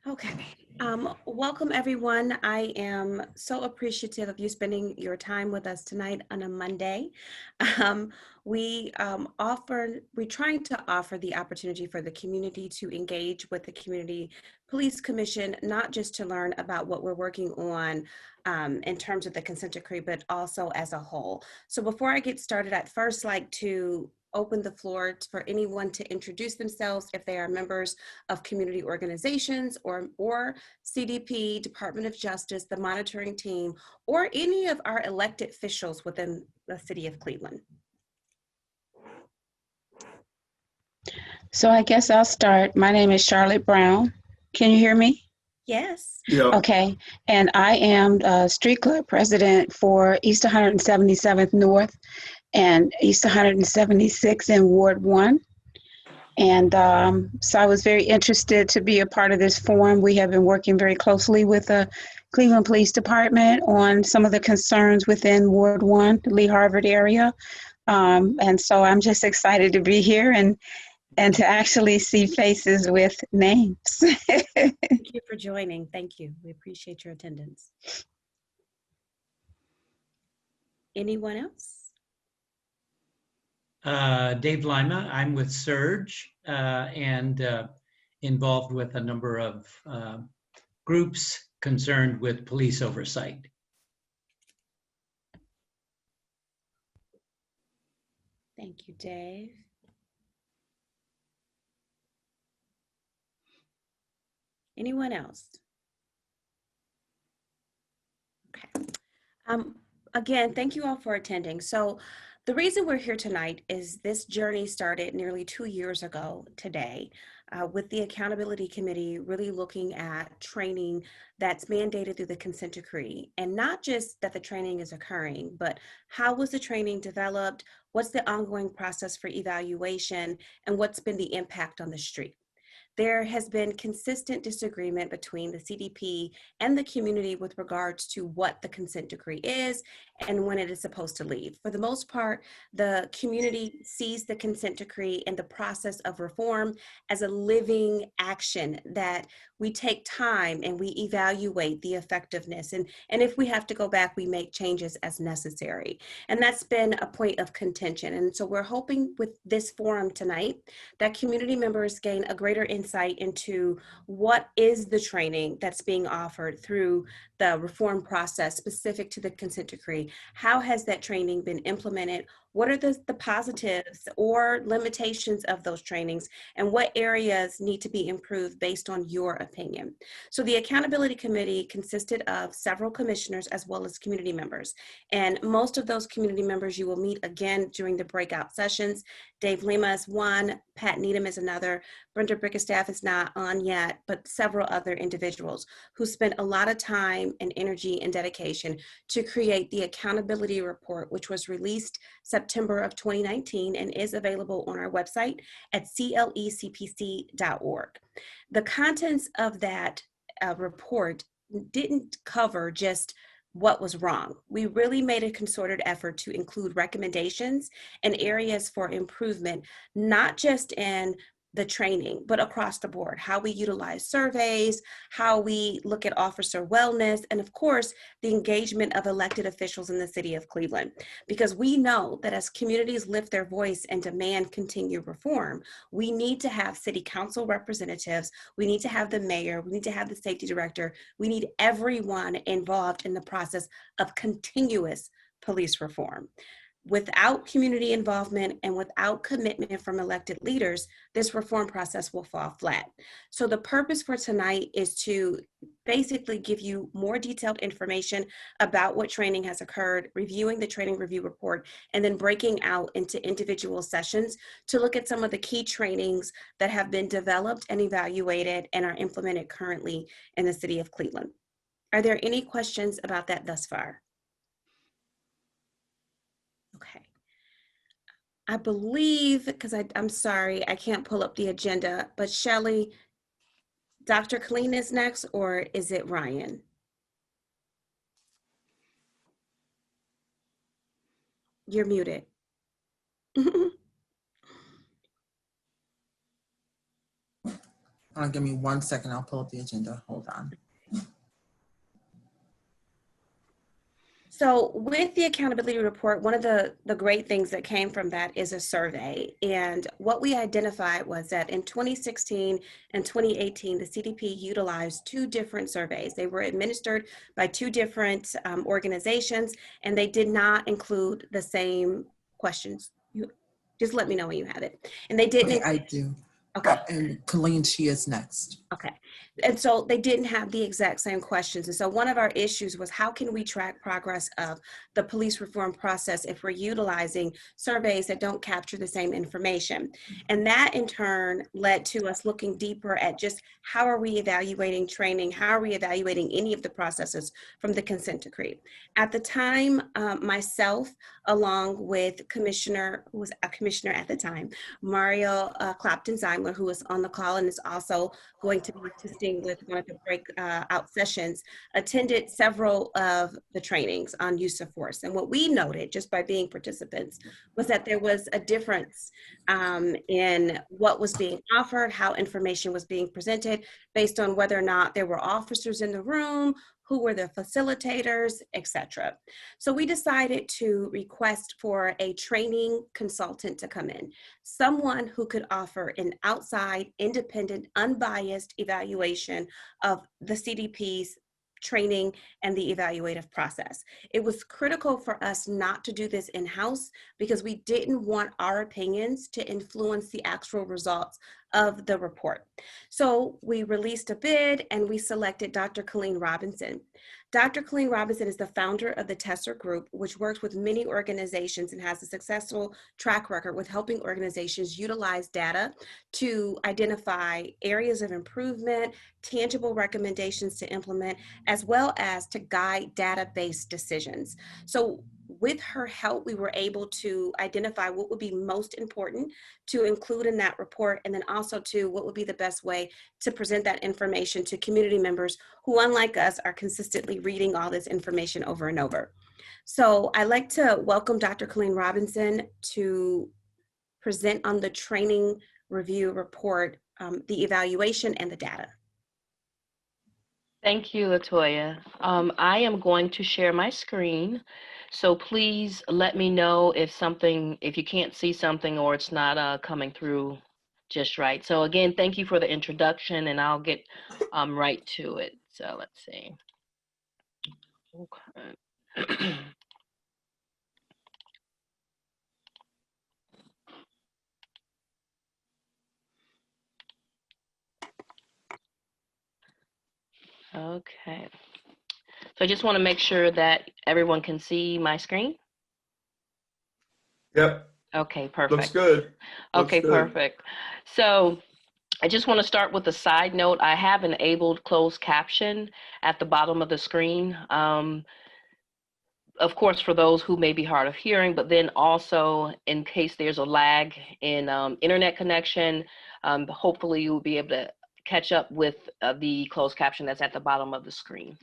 Okay. Welcome everyone. I am so appreciative of you spending your time with us tonight on a Monday. Um, we're trying to offer the opportunity for the community to engage with the Community Police Commission, not just to learn about what we're working on in terms of the consent decree, but also as a whole. So before I get started, I'd first like to open the floor for anyone to introduce themselves if they are members of community organizations or CDP, Department of Justice, the monitoring team, or any of our elected officials within the city of Cleveland. So I guess I'll start. My name is Charlotte Brown. Can you hear me? Yes. Yeah. Okay. And I am the street club president for East 177th North and East 176 in Ward 1. And so I was very interested to be a part of this forum. We have been working very closely with the Cleveland Police Department on some of the concerns within Ward 1, the Lee Harvard area. And so I'm just excited to be here and to actually see faces with names. Thank you for joining. Thank you. We appreciate your attendance. Anyone else? Dave Lima. I'm with Surge and involved with a number of groups concerned with police oversight. Thank you, Dave. Anyone else? Okay. Again, thank you all for attending. So the reason we're here tonight is this journey started nearly 2 years ago today with the Accountability Committee really looking at training that's mandated through the consent decree. And not just that the training is occurring, but how was the training developed? What's the ongoing process for evaluation? And what's been the impact on the street? There has been consistent disagreement between the CDP and the community with regards to what the consent decree is and when it is supposed to leave. For the most part, the community sees the consent decree and the process of reform as a living action that we take time and we evaluate the effectiveness. And if we have to go back, we make changes as necessary. And that's been a point of contention. And so we're hoping with this forum tonight that community members gain a greater insight into what is the training that's being offered through the reform process specific to the consent decree. How has that training been implemented? What are the positives or limitations of those trainings, and what areas need to be improved based on your opinion? So the Accountability Committee consisted of several commissioners as well as community members. And most of those community members you will meet again during the breakout sessions. Dave Lima is one, Pat Needham is another, Brenda Bickerstaff is not on yet, but several other individuals who spent a lot of time and energy and dedication to create the accountability report, which was released September of 2019 and is available on our website at clecpc.org. The contents of that report didn't cover just what was wrong. We really made a concerted effort to include recommendations and areas for improvement, not just in the training, but across the board, how we utilize surveys, how we look at officer wellness, and of course, the engagement of elected officials in the city of Cleveland. Because we know that as communities lift their voice and demand continued reform, we need to have city council representatives, we need to have the mayor, we need to have the safety director, we need everyone involved in the process of continuous police reform. Without community involvement and without commitment from elected leaders, this reform process will fall flat. So the purpose for tonight is to basically give you more detailed information about what training has occurred, reviewing the training review report, and then breaking out into individual sessions to look at some of the key trainings that have been developed and evaluated and are implemented currently in the city of Cleveland. Are there any questions about that thus far? Okay. I believe, because I'm sorry, I can't pull up the agenda, but Shelley, Dr. Colleen is next, or is it Ryan? You're muted. Give me 1 second. I'll pull up the agenda. Hold on. So with the accountability report, one of the great things that came from that is a survey. And what we identified was that in 2016 and 2018, the CDP utilized 2 different surveys. They were administered by 2 different organizations, and they did not include the same questions. You just let me know when you have it. And they didn't. Okay, I do. Okay. And Colleen, she is next. Okay. And so they didn't have the exact same questions. And so one of our issues was, how can we track progress of the police reform process if we're utilizing surveys that don't capture the same information? And that in turn led to us looking deeper at just how are we evaluating training? How are we evaluating any of the processes from the consent decree? At the time, myself, along with Commissioner, who was a commissioner at the time, Mario Clapton-Zeimler, who is on the call and is also going to be assisting with one of the breakout sessions, attended several of the trainings on use of force. And what we noted just by being participants was that there was a difference in what was being offered, how information was being presented based on whether or not there were officers in the room, who were the facilitators, etc. So we decided to request for a training consultant to come in, someone who could offer an outside, independent, unbiased evaluation of the CDP's training and the evaluative process. It was critical for us not to do this in-house because we didn't want our opinions to influence the actual results of the report. So we released a bid and we selected Dr. Colleen Robinson. Dr. Colleen Robinson is the founder of the Tesser Group, which works with many organizations and has a successful track record with helping organizations utilize data to identify areas of improvement, tangible recommendations to implement, as well as to guide data-based decisions. So with her help, we were able to identify what would be most important to include in that report, and then also to what would be the best way to present that information to community members who, unlike us, are consistently reading all this information over and over. So I'd like to welcome Dr. Colleen Robinson to present on the training review report, the evaluation and the data. Thank you, LaToya. I am going to share my screen. So please let me know if you can't see something or it's not coming through just right. So again, thank you for the introduction, and I'll get right to it. So let's see. Okay. Okay. So I just want to make sure that everyone can see my screen. Yep. Okay, perfect. Looks good. Okay, perfect. So I just want to start with a side note. I have enabled closed caption at the bottom of the screen. Of course, for those who may be hard of hearing, but then also in case there's a lag in internet connection, hopefully you'll be able to catch up with the closed caption that's at the bottom of the screen.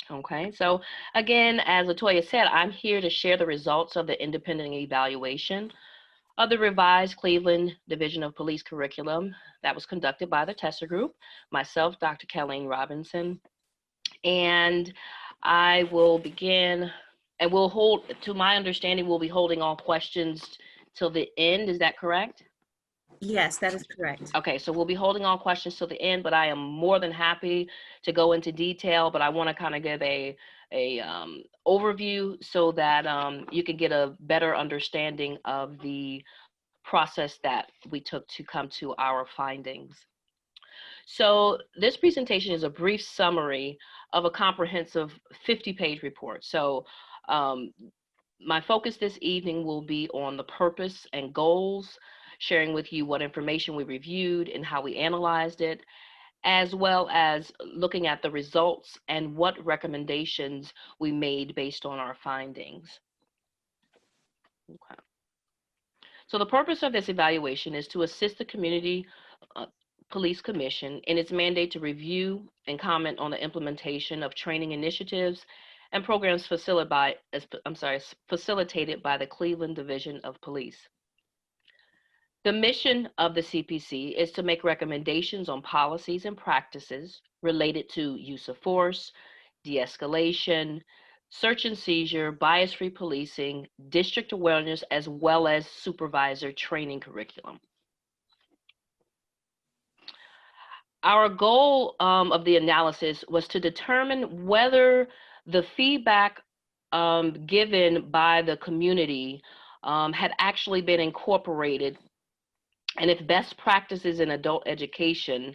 Okay, so again, as LaToya said, I'm here to share the results of the independent evaluation of the revised Cleveland Division of Police curriculum that was conducted by the Tesser Group, myself, Dr. Colleen Robinson, and I will begin, and we'll hold, to my understanding, we'll be holding all questions till the end. Is that correct? Yes, that is correct. Okay, so we'll be holding all questions till the end, but I am more than happy to go into detail, but I want to kind of give a overview so that you can get a better understanding of the process that we took to come to our findings. So this presentation is a brief summary of a comprehensive 50-page report. So my focus this evening will be on the purpose and goals, sharing with you what information we reviewed and how we analyzed it, as well as looking at the results and what recommendations we made based on our findings. Okay. So the purpose of this evaluation is to assist the Community Police Commission in its mandate to review and comment on the implementation of training initiatives and programs facilitated by the Cleveland Division of Police. The mission of the CPC is to make recommendations on policies and practices related to use of force, de-escalation, search and seizure, bias-free policing, district awareness, as well as supervisor training curriculum. Our goal of the analysis was to determine whether the feedback given by the community had actually been incorporated, and if best practices in adult education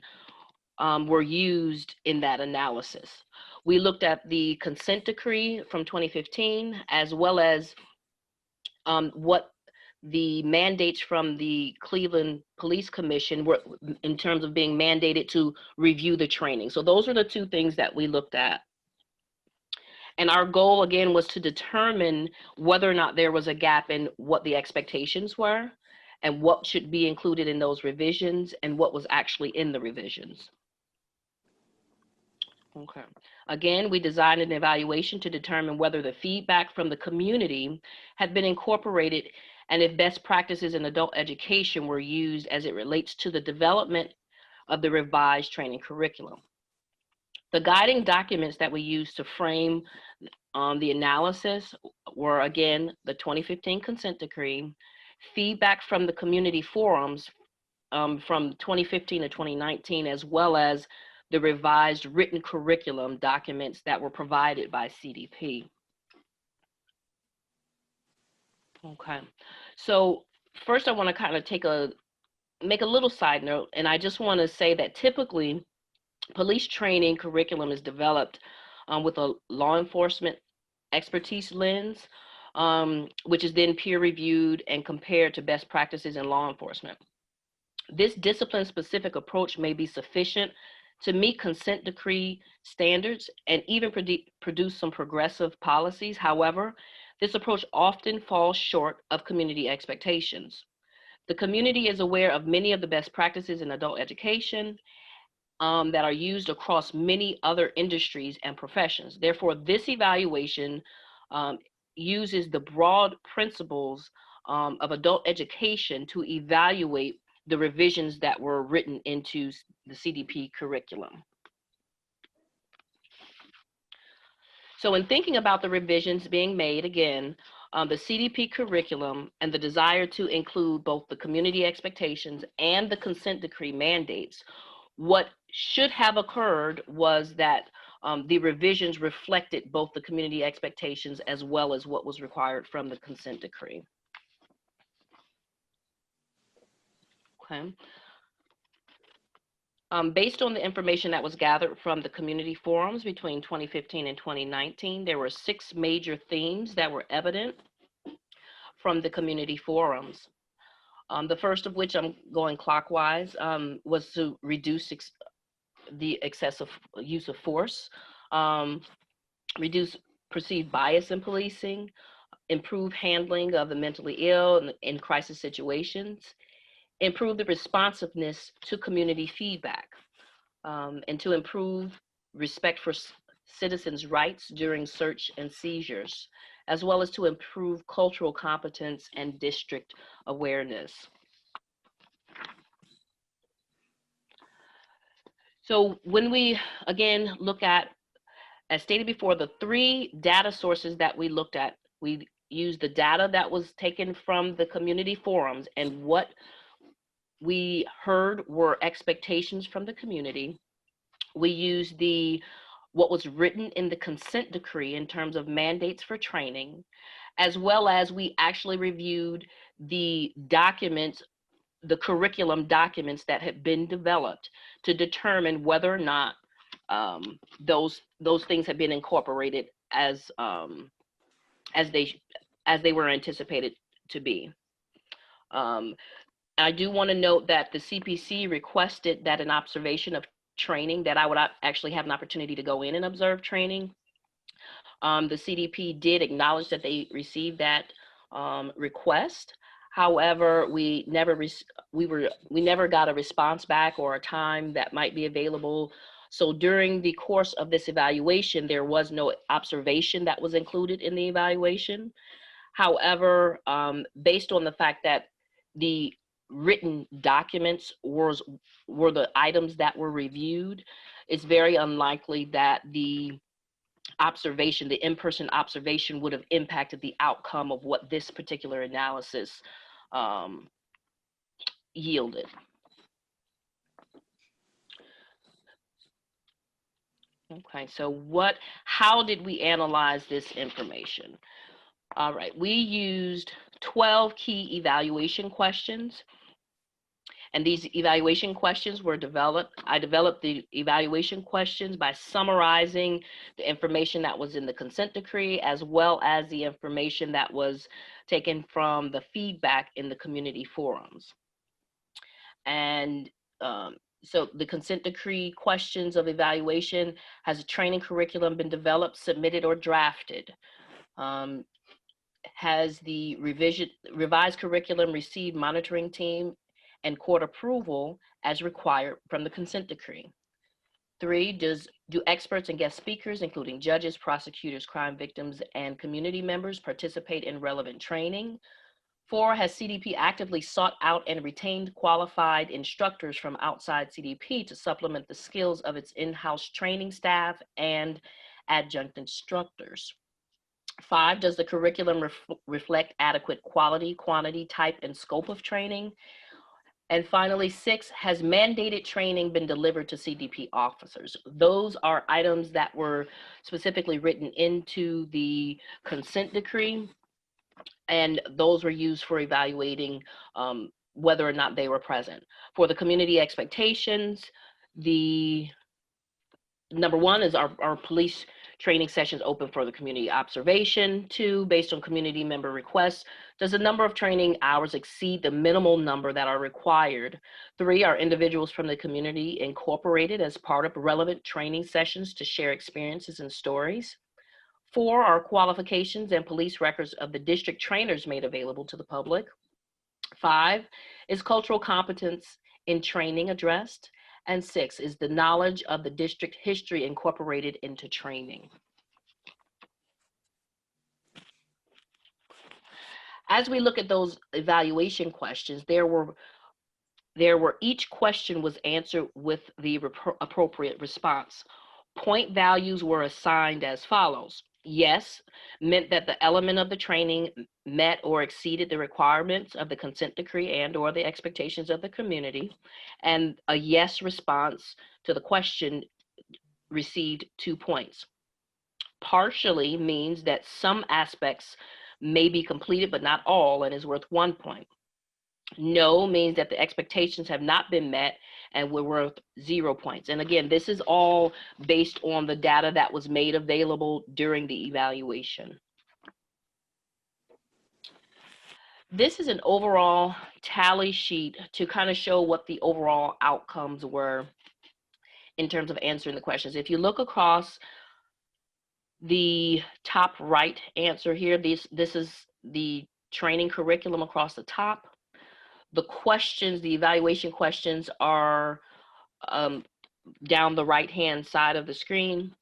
were used in that analysis. We looked at the consent decree from 2015, as well as what the mandates from the Cleveland Police Commission were in terms of being mandated to review the training. So those are the two things that we looked at. And our goal, again, was to determine whether or not there was a gap in what the expectations were and what should be included in those revisions and what was actually in the revisions. Okay. Again, we designed an evaluation to determine whether the feedback from the community had been incorporated and if best practices in adult education were used as it relates to the development of the revised training curriculum. The guiding documents that we used to frame the analysis were, again, the 2015 consent decree, feedback from the community forums from 2015 to 2019, as well as the revised written curriculum documents that were provided by CDP. Okay, so first I want to kind of make a little side note, and I just want to say that typically police training curriculum is developed with a law enforcement expertise lens, which is then peer reviewed and compared to best practices in law enforcement. This discipline-specific approach may be sufficient to meet consent decree standards and even produce some progressive policies. However, this approach often falls short of community expectations. The community is aware of many of the best practices in adult education that are used across many other industries and professions. Therefore, this evaluation uses the broad principles of adult education to evaluate the revisions that were written into the CDP curriculum. So in thinking about the revisions being made, again, the CDP curriculum and the desire to include both the community expectations and the consent decree mandates, what should have occurred was that the revisions reflected both the community expectations as well as what was required from the consent decree. Okay. Based on the information that was gathered from the community forums between 2015 and 2019, there were 6 major themes that were evident from the community forums. The first of which, I'm going clockwise, was to reduce the excessive use of force, reduce perceived bias in policing, improve handling of the mentally ill in crisis situations, improve the responsiveness to community feedback, and to improve respect for citizens' rights during search and seizures, as well as to improve cultural competence and district awareness. So when we, again, look at, as stated before, the 3 data sources that we looked at, we used the data that was taken from the community forums, and what we heard were expectations from the community. We used what was written in the consent decree in terms of mandates for training, as well as we actually reviewed the documents, the curriculum documents that had been developed to determine whether or not those things had been incorporated as they were anticipated to be. I do want to note that the CPC requested that an observation of training, that I would actually have an opportunity to go in and observe training. The CDP did acknowledge that they received that request. However, we never got a response back or a time that might be available. So during the course of this evaluation, there was no observation that was included in the evaluation. However, based on the fact that the written documents were the items that were reviewed, it's very unlikely that the observation, the in-person observation, would have impacted the outcome of what this particular analysis yielded. Okay, so how did we analyze this information? All right, we used 12 key evaluation questions. And these evaluation questions were I developed the evaluation questions by summarizing the information that was in the consent decree, as well as the information that was taken from the feedback in the community forums. And so the consent decree questions of evaluation: has a training curriculum been developed, submitted, or drafted? Has the revised curriculum received monitoring team and court approval as required from the consent decree? 3, do experts and guest speakers, including judges, prosecutors, crime victims, and community members, participate in relevant training? 4, has CDP actively sought out and retained qualified instructors from outside CDP to supplement the skills of its in-house training staff and adjunct instructors? 5, does the curriculum reflect adequate quality, quantity, type, and scope of training? And finally, 6, has mandated training been delivered to CDP officers? Those are items that were specifically written into the consent decree, and those were used for evaluating whether or not they were present. For the community expectations, the number 1 is our police training sessions open for the community observation. 2, based on community member requests, does the number of training hours exceed the minimal number that are required? 3, are individuals from the community incorporated as part of relevant training sessions to share experiences and stories? 4, are qualifications and police records of the district trainers made available to the public? 5, is cultural competence in training addressed? And 6, is the knowledge of the district history incorporated into training? As we look at those evaluation questions, each question was answered with the appropriate response. Point values were assigned as follows. Yes meant that the element of the training met or exceeded the requirements of the consent decree and or the expectations of the community. And a yes response to the question received 2 points. Partially means that some aspects may be completed, but not all, and is worth 1 point. No means that the expectations have not been met and were worth 0 points. And again, this is all based on the data that was made available during the evaluation. This is an overall tally sheet to kind of show what the overall outcomes were in terms of answering the questions. If you look across the top right answer here, this is the training curriculum across the top. The questions, the evaluation questions, are down the right-hand side of the screen,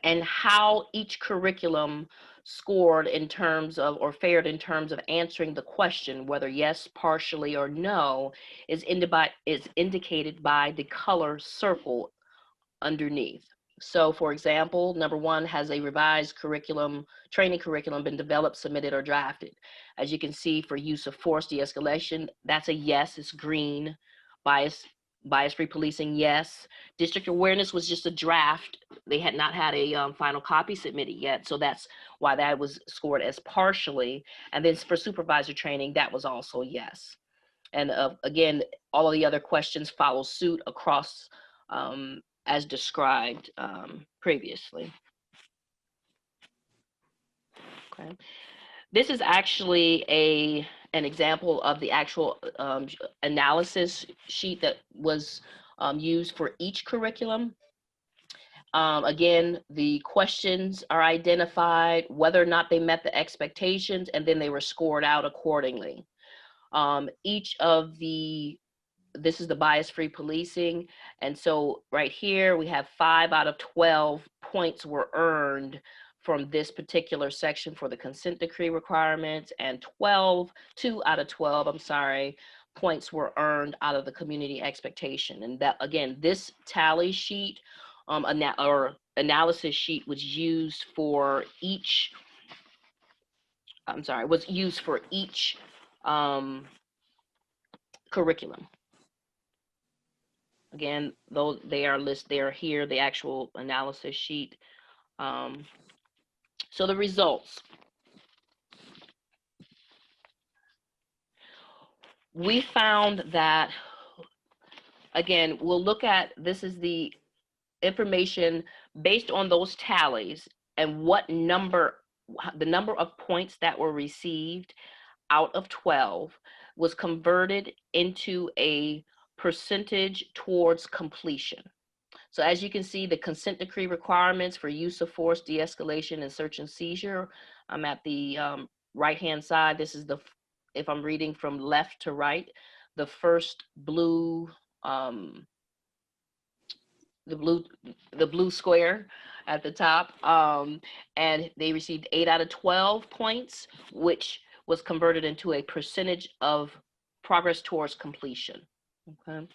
and how each curriculum scored in terms of, or fared in terms of answering the question, whether yes, partially, or no, is indicated by the color circle underneath. So for example, number 1, has a revised training curriculum been developed, submitted, or drafted? As you can see, for use of force de-escalation, that's a yes, it's green. Bias-free policing, yes. District awareness was just a draft. They had not had a final copy submitted yet, so that's why that was scored as partially. And then for supervisor training, that was also yes. And again, all of the other questions follow suit across as described previously. Okay. This is actually an example of the actual analysis sheet that was used for each curriculum. Again, the questions are identified, whether or not they met the expectations, and then they were scored out accordingly. This is the bias-free policing. And so right here, we have 5 out of 12 points were earned from this particular section for the consent decree requirements, and 2 out of 12, points were earned out of the community expectation. And that, again, this tally sheet or analysis sheet was used for each, curriculum. Again, those they are here, the actual analysis sheet. So the results. We found that, again, we'll look at, this is the information based on those tallies and the number of points that were received out of 12 was converted into a percentage towards completion. So as you can see, the consent decree requirements for use of force, de-escalation, and search and seizure, I'm at the right-hand side. This is if I'm reading from left to right, the first blue, the blue square at the top, and they received 8 out of 12 points, which was converted into a percentage of progress towards completion. Okay.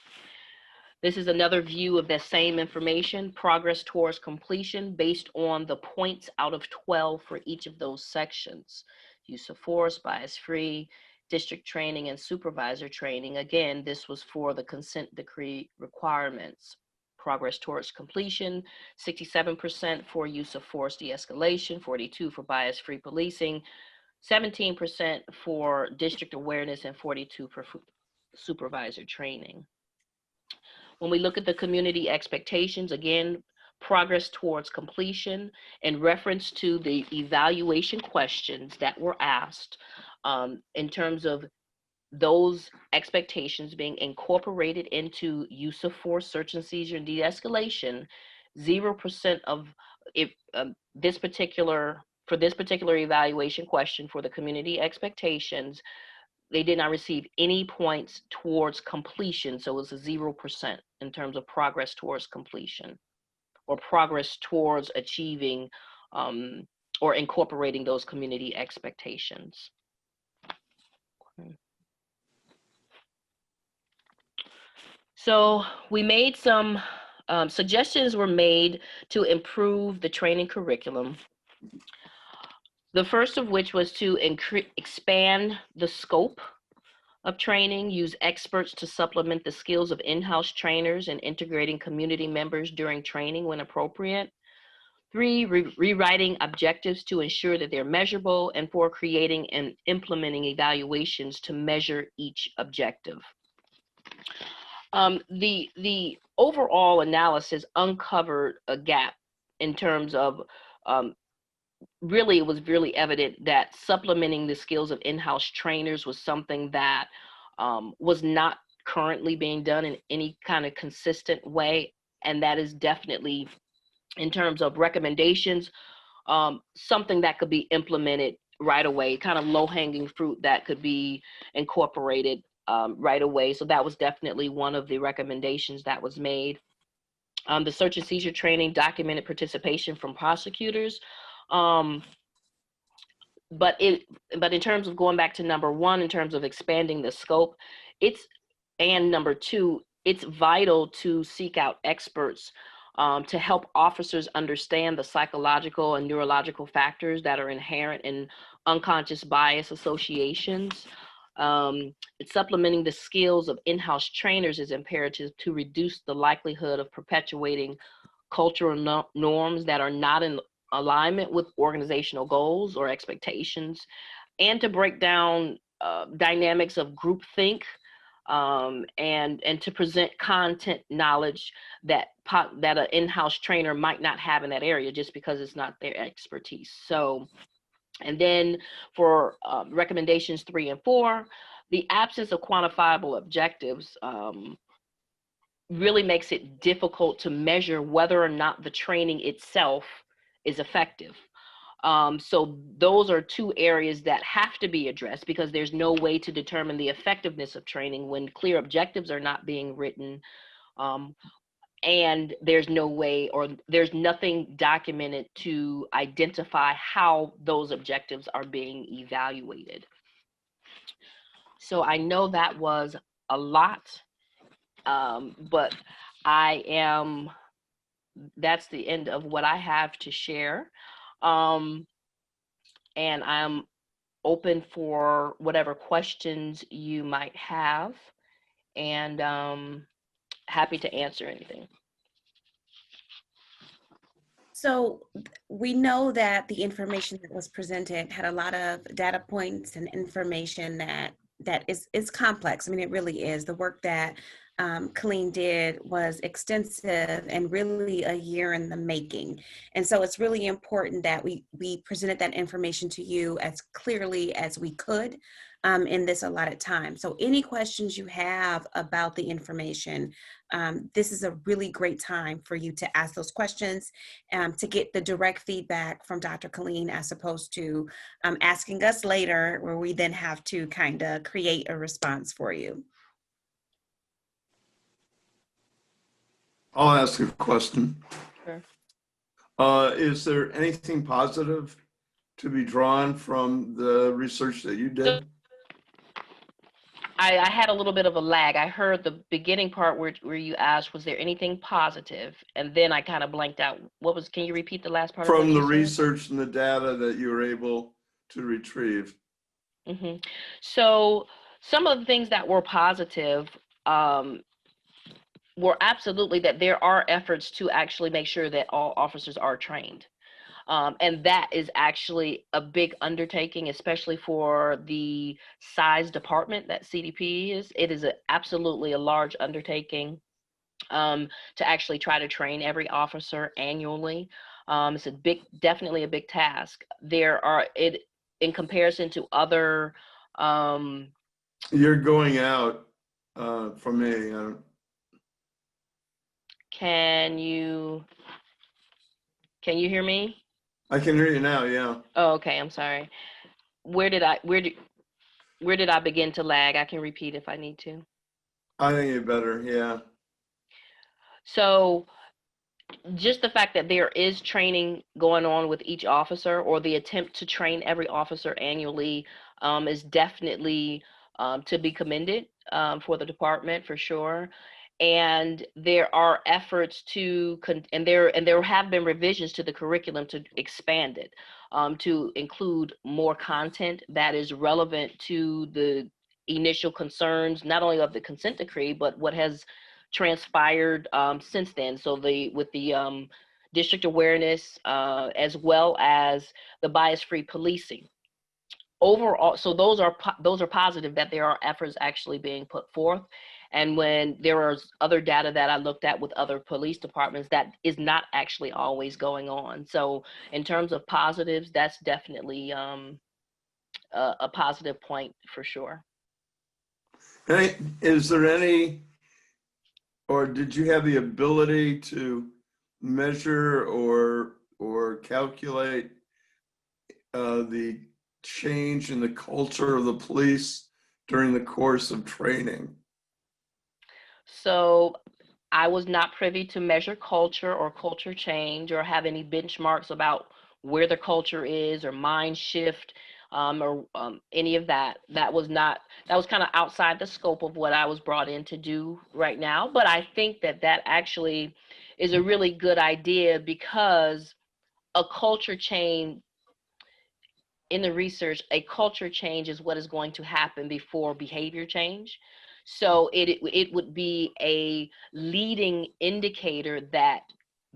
This is another view of the same information, progress towards completion, based on the points out of 12 for each of those sections. Use of force, bias-free, district training, and supervisor training. Again, this was for the consent decree requirements. Progress towards completion, 67% for use of force de-escalation, 42% for bias-free policing, 17% for district awareness, and 42% for supervisor training. When we look at the community expectations, again, progress towards completion in reference to the evaluation questions that were asked, in terms of those expectations being incorporated into use of force, search and seizure, and de-escalation, 0% of this particular evaluation question for the community expectations, they did not receive any points towards completion. So it was a 0% in terms of progress towards completion or progress towards achieving or incorporating those community expectations. Okay. So we made some suggestions were made to improve the training curriculum. The first of which was to expand the scope of training, use experts to supplement the skills of in-house trainers, and integrating community members during training when appropriate. 3, rewriting objectives to ensure that they're measurable, and 4, creating and implementing evaluations to measure each objective. The overall analysis uncovered a gap in terms of it was really evident that supplementing the skills of in-house trainers was something that was not currently being done in any kind of consistent way. And that is definitely, in terms of recommendations, something that could be implemented right away, kind of low-hanging fruit that could be incorporated right away. So that was definitely one of the recommendations that was made. The search and seizure training documented participation from prosecutors. But in terms of going back to number 1, in terms of expanding the scope, and number 2, it's vital to seek out experts to help officers understand the psychological and neurological factors that are inherent in unconscious bias associations. Supplementing the skills of in-house trainers is imperative to reduce the likelihood of perpetuating cultural norms that are not in alignment with organizational goals or expectations, and to break down dynamics of groupthink, and to present content knowledge that an in-house trainer might not have in that area just because it's not their expertise. So, and then for recommendations 3 and 4, the absence of quantifiable objectives really makes it difficult to measure whether or not the training itself is effective. So those are 2 areas that have to be addressed, because there's no way to determine the effectiveness of training when clear objectives are not being written, and there's no way, or there's nothing documented to identify how those objectives are being evaluated. So I know that was a lot, but that's the end of what I have to share. And I'm open for whatever questions you might have, and happy to answer anything. So we know that the information that was presented had a lot of data points and information that is complex. I mean, it really is. The work that Colleen did was extensive and really a year in the making. And so it's really important that we presented that information to you as clearly as we could in this allotted time. So any questions you have about the information, this is a really great time for you to ask those questions, to get the direct feedback from Dr. Colleen, as opposed to asking us later, where we then have to kind of create a response for you. I'll ask a question. Sure. Is there anything positive to be drawn from the research that you did? I had a little bit of a lag. I heard the beginning part where you asked, was there anything positive? And then I kind of blanked out. Can you repeat the last part? From of the what you said? research and the data that you were able to retrieve. Mm-hmm. So some of the things that were positive were absolutely that there are efforts to actually make sure that all officers are trained. And that is actually a big undertaking, especially for the size department that CDP is. It is absolutely a large undertaking to actually try to train every officer annually. It's definitely a big task. In comparison to other. You're going out from me. Can you hear me? I can hear you now, yeah. Oh, okay, I'm sorry. Where did I begin to lag? I can repeat if I need to. I think you better, yeah. So just the fact that there is training going on with each officer, or the attempt to train every officer annually, is definitely to be commended for the department, for sure. And there are efforts and there have been revisions to the curriculum to expand it, to include more content that is relevant to the initial concerns, not only of the consent decree, but what has transpired since then. So with the district awareness, as well as the bias-free policing. Overall, so those are positive, that there are efforts actually being put forth. And when there are other data that I looked at with other police departments, that is not actually always going on. So in terms of positives, that's definitely a positive point for sure. Hey, is there any, or did you have the ability to measure or calculate the change in the culture of the police during the course of training? So I was not privy to measure culture or culture change, or have any benchmarks about where the culture is, or mind shift, or any of that. That was kind of outside the scope of what I was brought in to do right now. But I think that actually is a really good idea, because a culture change, in the research, a culture change is what is going to happen before behavior change. So it would be a leading indicator that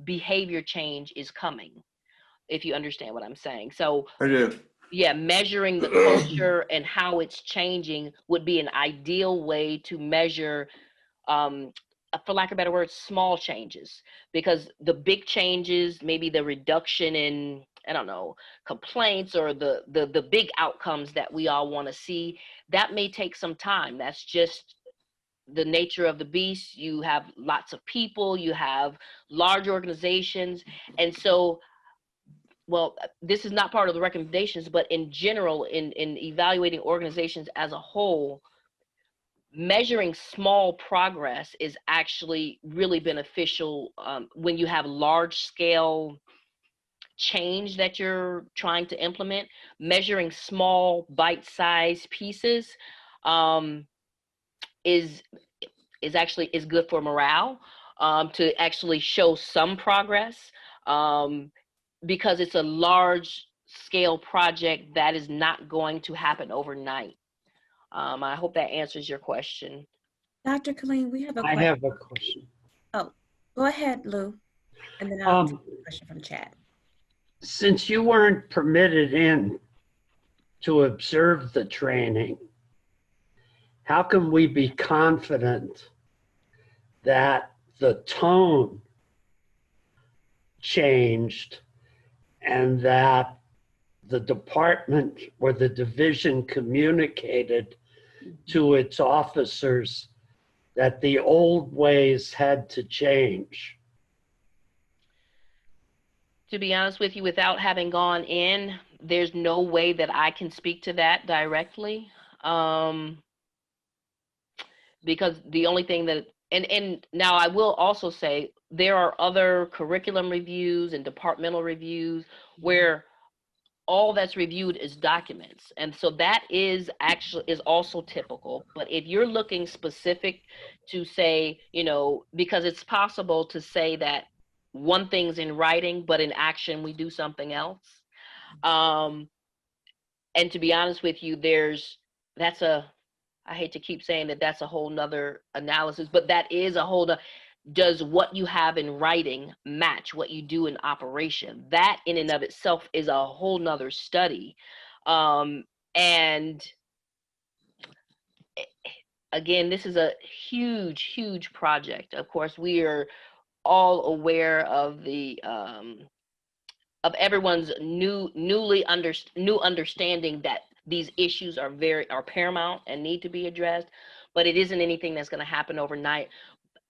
behavior change is coming, if you understand what I'm saying. So I do. yeah, measuring the culture and how it's changing would be an ideal way to measure, for lack of a better word, small changes. Because the big changes, maybe the reduction in, I don't know, complaints, or the big outcomes that we all want to see, that may take some time. That's just the nature of the beast. You have lots of people, you have large organizations. And so, well, this is not part of the recommendations, but in general, in evaluating organizations as a whole, measuring small progress is actually really beneficial when you have large scale change that you're trying to implement. Measuring small bite-sized pieces is is good for morale, to actually show some progress, because it's a large scale project that is not going to happen overnight. I hope that answers your question. Dr. Colleen, we have a I question. have a question. Oh, go ahead, Lou. And then I'll take a question from chat. Since you weren't permitted in to observe the training, how can we be confident that the tone changed and that the department or the division communicated to its officers that the old ways had to change? To be honest with you, without having gone in, there's no way that I can speak to that directly. Because the only thing that, and now I will also say, there are other curriculum reviews and departmental reviews where all that's reviewed is documents. And so that is also typical. But if you're looking specific to say, because it's possible to say that one thing's in writing, but in action, we do something else. And to be honest with you, I hate to keep saying that that's a whole nother analysis, but that is a whole nother. Does what you have in writing match what you do in operation? That in and of itself is a whole nother study. And again, this is a huge, huge project. Of course, we are all aware of the of everyone's new understanding that these issues are paramount and need to be addressed, but it isn't anything that's going to happen overnight.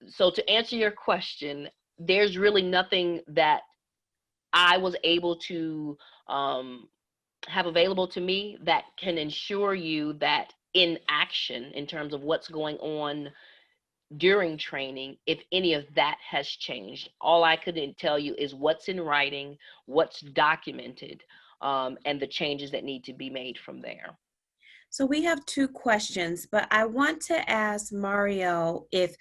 So to answer your question, there's really nothing that I was able to have available to me that can ensure you that in action, in terms of what's going on during training, if any of that has changed. All I could tell you is what's in writing, what's documented, and the changes that need to be made from there. So we have two questions, but I want to ask Mario if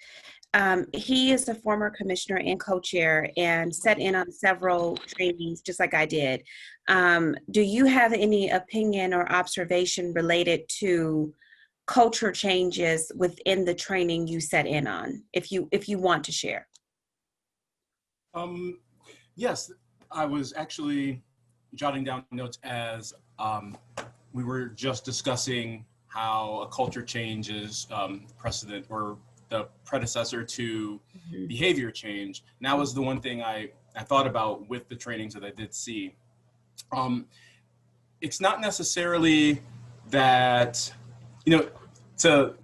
he is a former commissioner and co-chair and sat in on several trainings just like I did. Do you have any opinion or observation related to culture changes within the training you sat in on, if you want to share? Yes, I was actually jotting down notes as we were just discussing how a culture change is precedent or the predecessor to behavior change. And that was the one thing I thought about with the trainings that I did see. It's not necessarily that, to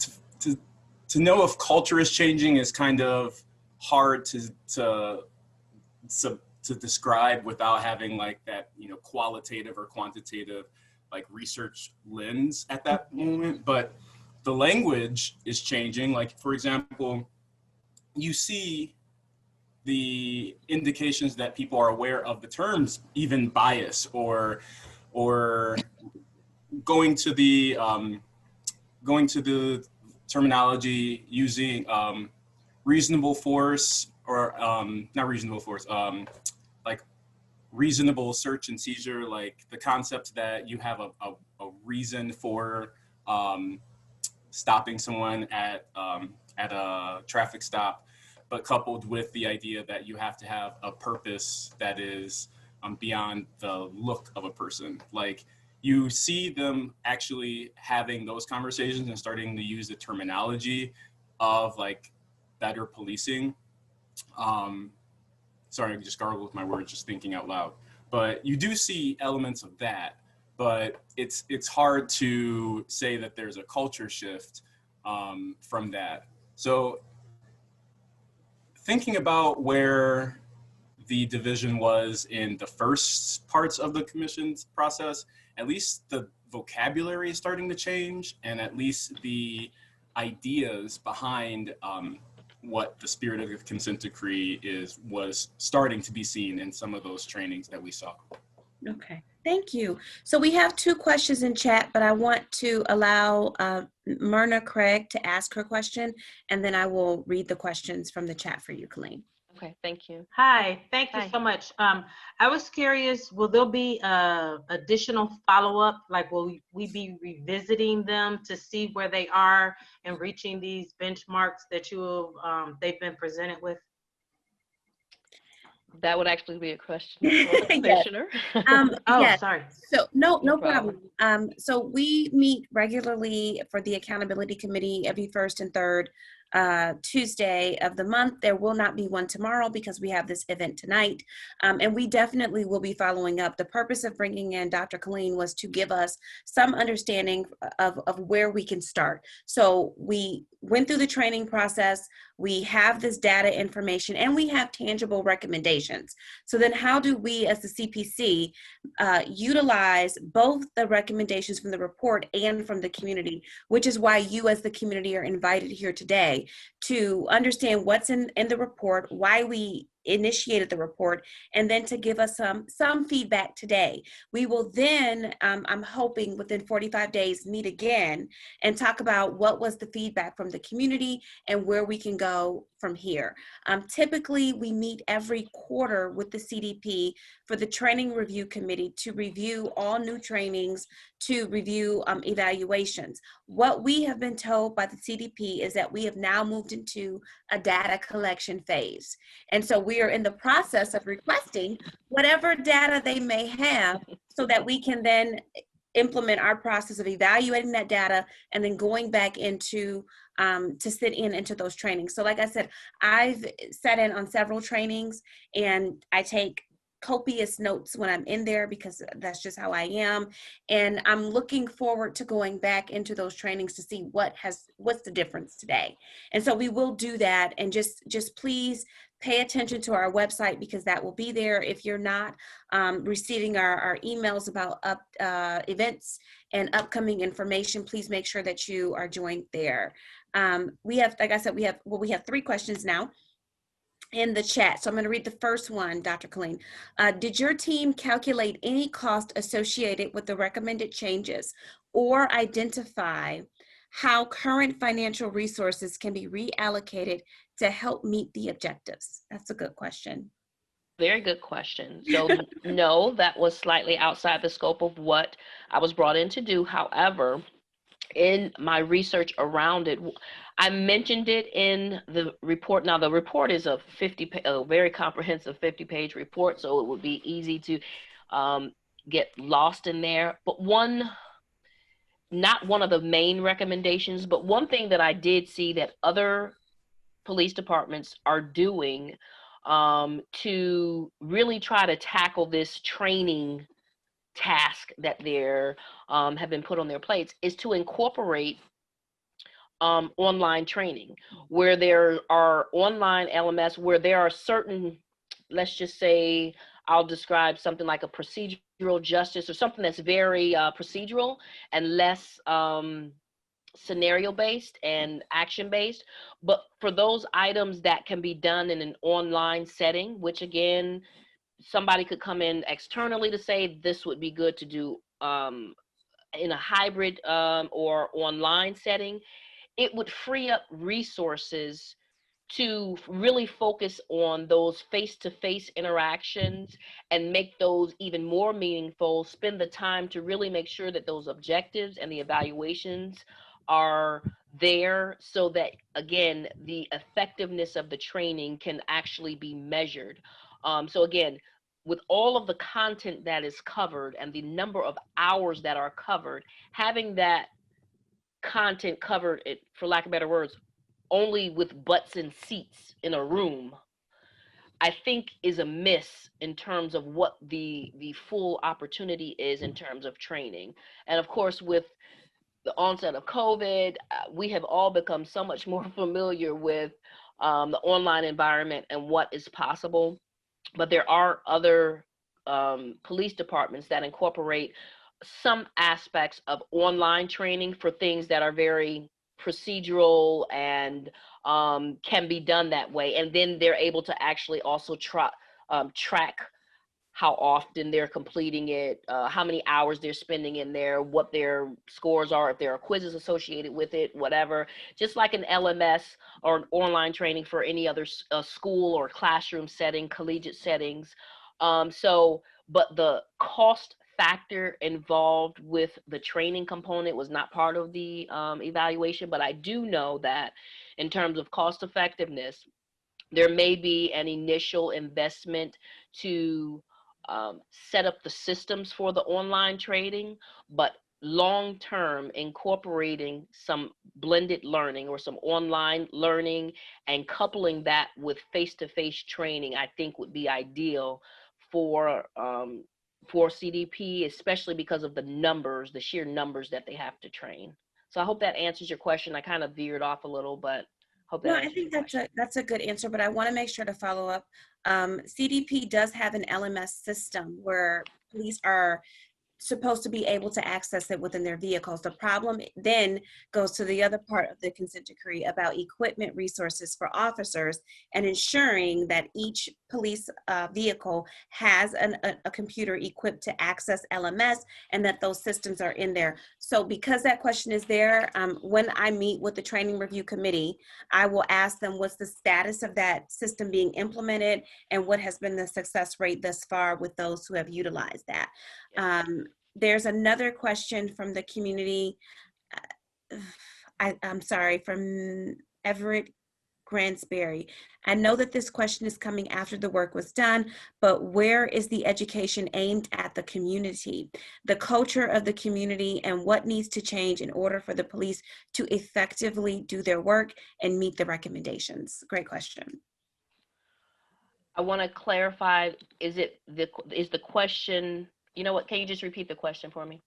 know if culture is changing is kind of hard to describe without having like that, qualitative or quantitative like research lens at that moment. But the language is changing. Like, for example, you see the indications that people are aware of the terms, even bias or going to the terminology using reasonable force or not reasonable force, like reasonable search and seizure, like the concept that you have a reason for stopping someone at a traffic stop, but coupled with the idea that you have to have a purpose that is beyond the look of a person. Like, you see them actually having those conversations and starting to use the terminology of like better policing. Sorry, I just gargled with my words, just thinking out loud. But you do see elements of that, but it's hard to say that there's a culture shift from that. So thinking about where the division was in the first parts of the commission's process, at least the vocabulary is starting to change, and at least the ideas behind what the spirit of the consent decree was starting to be seen in some of those trainings that we saw. Okay, thank you. So we have 2 questions in chat, but I want to allow Myrna Craig to ask her question, and then I will read the questions from the chat for you, Colleen. Okay, thank you. Hi, thank you Hi. so much. I was curious, will there be additional follow-up? Like, will we be revisiting them to see where they are and reaching these benchmarks that they've been presented with? That would actually be a question for the Yes. commissioner. Oh, Yes. sorry. So no No problem. So we meet regularly for the accountability committee every first and third Tuesday of the month. There will not be one tomorrow because we have this event tonight. And we definitely will be following up. The purpose of bringing in Dr. Colleen was to give us some understanding of where we can start. So we went through the training process. We have this data information and we have tangible recommendations. So then how do we as the CPC utilize both the recommendations from the report and from the community, which is why you as the community are invited here today to understand what's in the report, why we initiated the report, and then to give us some feedback today. We will then, I'm hoping within 45 days, meet again and talk about what was the feedback from the community and where we can go from here. Typically, we meet every quarter with the CDP for the training review committee to review all new trainings, to review evaluations. What we have been told by the CDP is that we have now moved into a data collection phase. And so we are in the process of requesting whatever data they may have so that we can then implement our process of evaluating that data and then going back into to sit into those trainings. So like I said, I've sat in on several trainings and I take copious notes when I'm in there because that's just how I am. And I'm looking forward to going back into those trainings to see what's the difference today. And so we will do that. And just please pay attention to our website because that will be there. If you're not receiving our emails about events and upcoming information, please make sure that you are joined there. We have, like I said, we have 3 questions now in the chat. So I'm going to read the first one, Dr. Colleen. Did your team calculate any cost associated with the recommended changes or identify how current financial resources can be reallocated to help meet the objectives? That's a good question. Very good question. So no, that was slightly outside the scope of what I was brought in to do. However, in my research around it, I mentioned it in the report. Now the report is a very comprehensive 50-page report, so it would be easy to get lost in there. But not one of the main recommendations, but one thing that I did see that other police departments are doing to really try to tackle this training task that they're have been put on their plates is to incorporate online training where there are online LMS where there are certain, let's just say, I'll describe something like a procedural justice or something that's very procedural and less scenario based and action based. But for those items that can be done in an online setting, which again, somebody could come in externally to say this would be good to do in a hybrid or online setting, it would free up resources to really focus on those face-to-face interactions and make those even more meaningful, spend the time to really make sure that those objectives and the evaluations are there so that, again, the effectiveness of the training can actually be measured. So again, with all of the content that is covered and the number of hours that are covered, having that content covered, for lack of better words, only with butts and seats in a room, I think is a miss in terms of what the full opportunity is in terms of training. And of course, with the onset of COVID, we have all become so much more familiar with the online environment and what is possible. But there are other police departments that incorporate some aspects of online training for things that are very procedural and can be done that way. And then they're able to actually also track how often they're completing it, how many hours they're spending in there, what their scores are, if there are quizzes associated with it, whatever. Just like an LMS or an online training for any other school or classroom setting, collegiate settings. But the cost factor involved with the training component was not part of the evaluation. But I do know that in terms of cost effectiveness, there may be an initial investment to set up the systems for the online trading, but long term incorporating some blended learning or some online learning and coupling that with face-to-face training, I think would be ideal for CDP, especially because of the numbers, the sheer numbers that they have to train. So I hope that answers your question. I kind of veered off a little, but hope that No, I answers think your question. that's a good answer, but I want to make sure to follow up. CDP does have an LMS system where police are supposed to be able to access it within their vehicles. The problem then goes to the other part of the consent decree about equipment resources for officers and ensuring that each police vehicle has a computer equipped to access LMS and that those systems are in there. So because that question is there, when I meet with the training review committee, I will ask them what's the status of that system being implemented and what has been the success rate thus far with those who have utilized that. There's another question from the community. I'm sorry, from Everett Gransberry. I know that this question is coming after the work was done, but where is the education aimed at the community, the culture of the community, and what needs to change in order for the police to effectively do their work and meet the recommendations? Great question. I want to clarify, is the question, you know what, can you just repeat the question for me?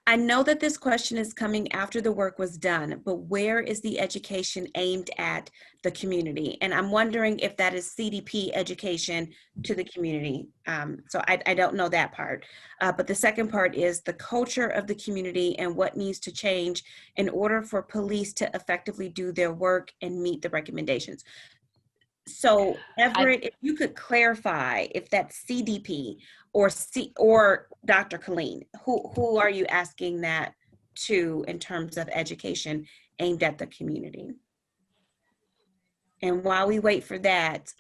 I know that this question is coming after the work was done, but where is the education aimed at the community? And I'm wondering if that is CDP education to the community. So I don't know that part. But the second part is the culture of the community and what needs to change in order for police to effectively do their work and meet the recommendations. So Everett, if you could clarify if that's CDP or Dr. Colleen, who are you asking that to in terms of education aimed at the community? And while we wait for that,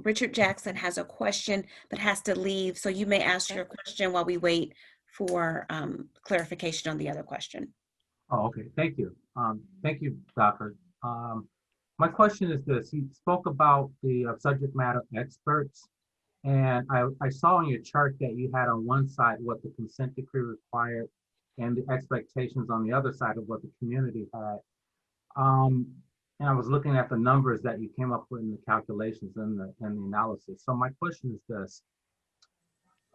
Richard Jackson has a question but has to leave. So you may ask your question while we wait for clarification on the other question. Oh, okay. Thank you. Thank you, Doctor. My question is this. You spoke about the subject matter experts, and I saw on your chart that you had on one side what the consent decree required and the expectations on the other side of what the community had. And I was looking at the numbers that you came up with in the calculations and the analysis. So my question is this.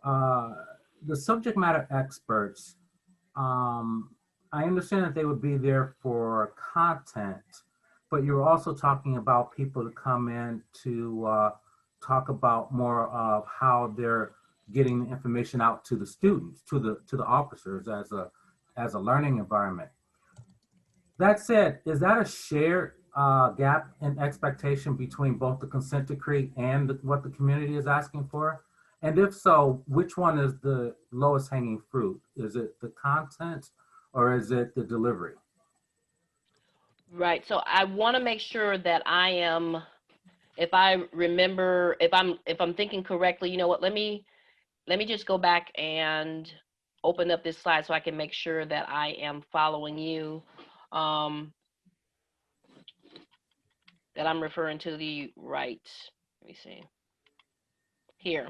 The subject matter experts, I understand that they would be there for content, but you're also talking about people to come in to talk about more of how they're getting the information out to the students, to the officers as a learning environment. That said, is that a shared gap in expectation between both the consent decree and what the community is asking for? And if so, which one is the lowest hanging fruit? Is it the content or is it the delivery? Right. So I want to make sure that I am, if I remember, if I'm thinking correctly, you know what, let me just go back and open up this slide so I can make sure that I am following you, that I'm referring to the right. Let me see. Here.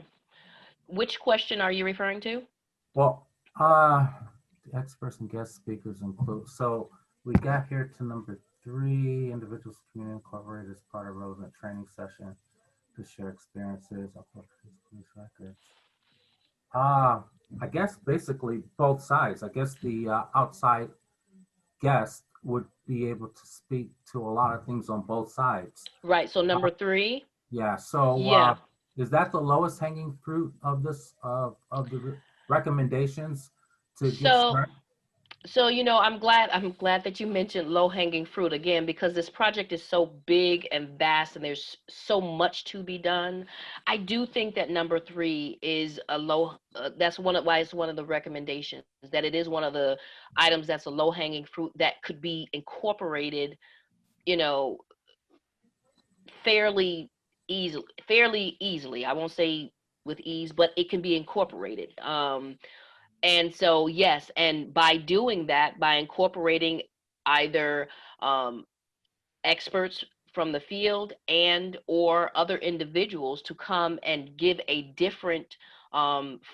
Which question are you referring to? Well, the experts and guest speakers include, so we got here to number 3, individuals community incorporated as part of relevant training session to share experiences, upload police records. I guess basically both sides. I guess the outside guest would be able to speak to a lot of things on both sides. Right, so number 3? Yeah, so Yeah. Is that the lowest hanging fruit of this, of the recommendations to get started? So, I'm glad that you mentioned low-hanging fruit again, because this project is so big and vast and there's so much to be done. I do think that number 3 is that's why it's one of the recommendations, that it is one of the items that's a low-hanging fruit that could be incorporated, you know, fairly easily. I won't say with ease, but it can be incorporated. And so, yes, and by doing that, by incorporating either experts from the field and or other individuals to come and give a different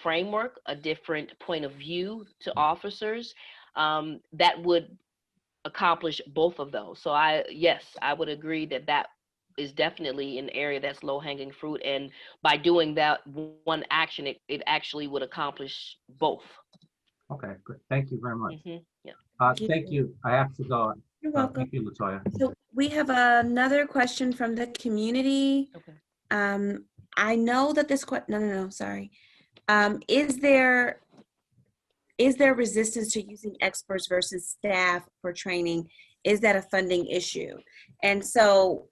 framework, a different point of view to officers, that would accomplish both of those. So yes, I would agree that that is definitely an area that's low hanging fruit. And by doing that one action, it actually would accomplish both. Okay, great. Thank you very much. Yeah. Thank you. I have to go. You're welcome. Thank you, LaToya. So we have another question from the community. Okay. I know that this no, sorry. Is there resistance to using experts versus staff for training? Is that a funding issue? And so,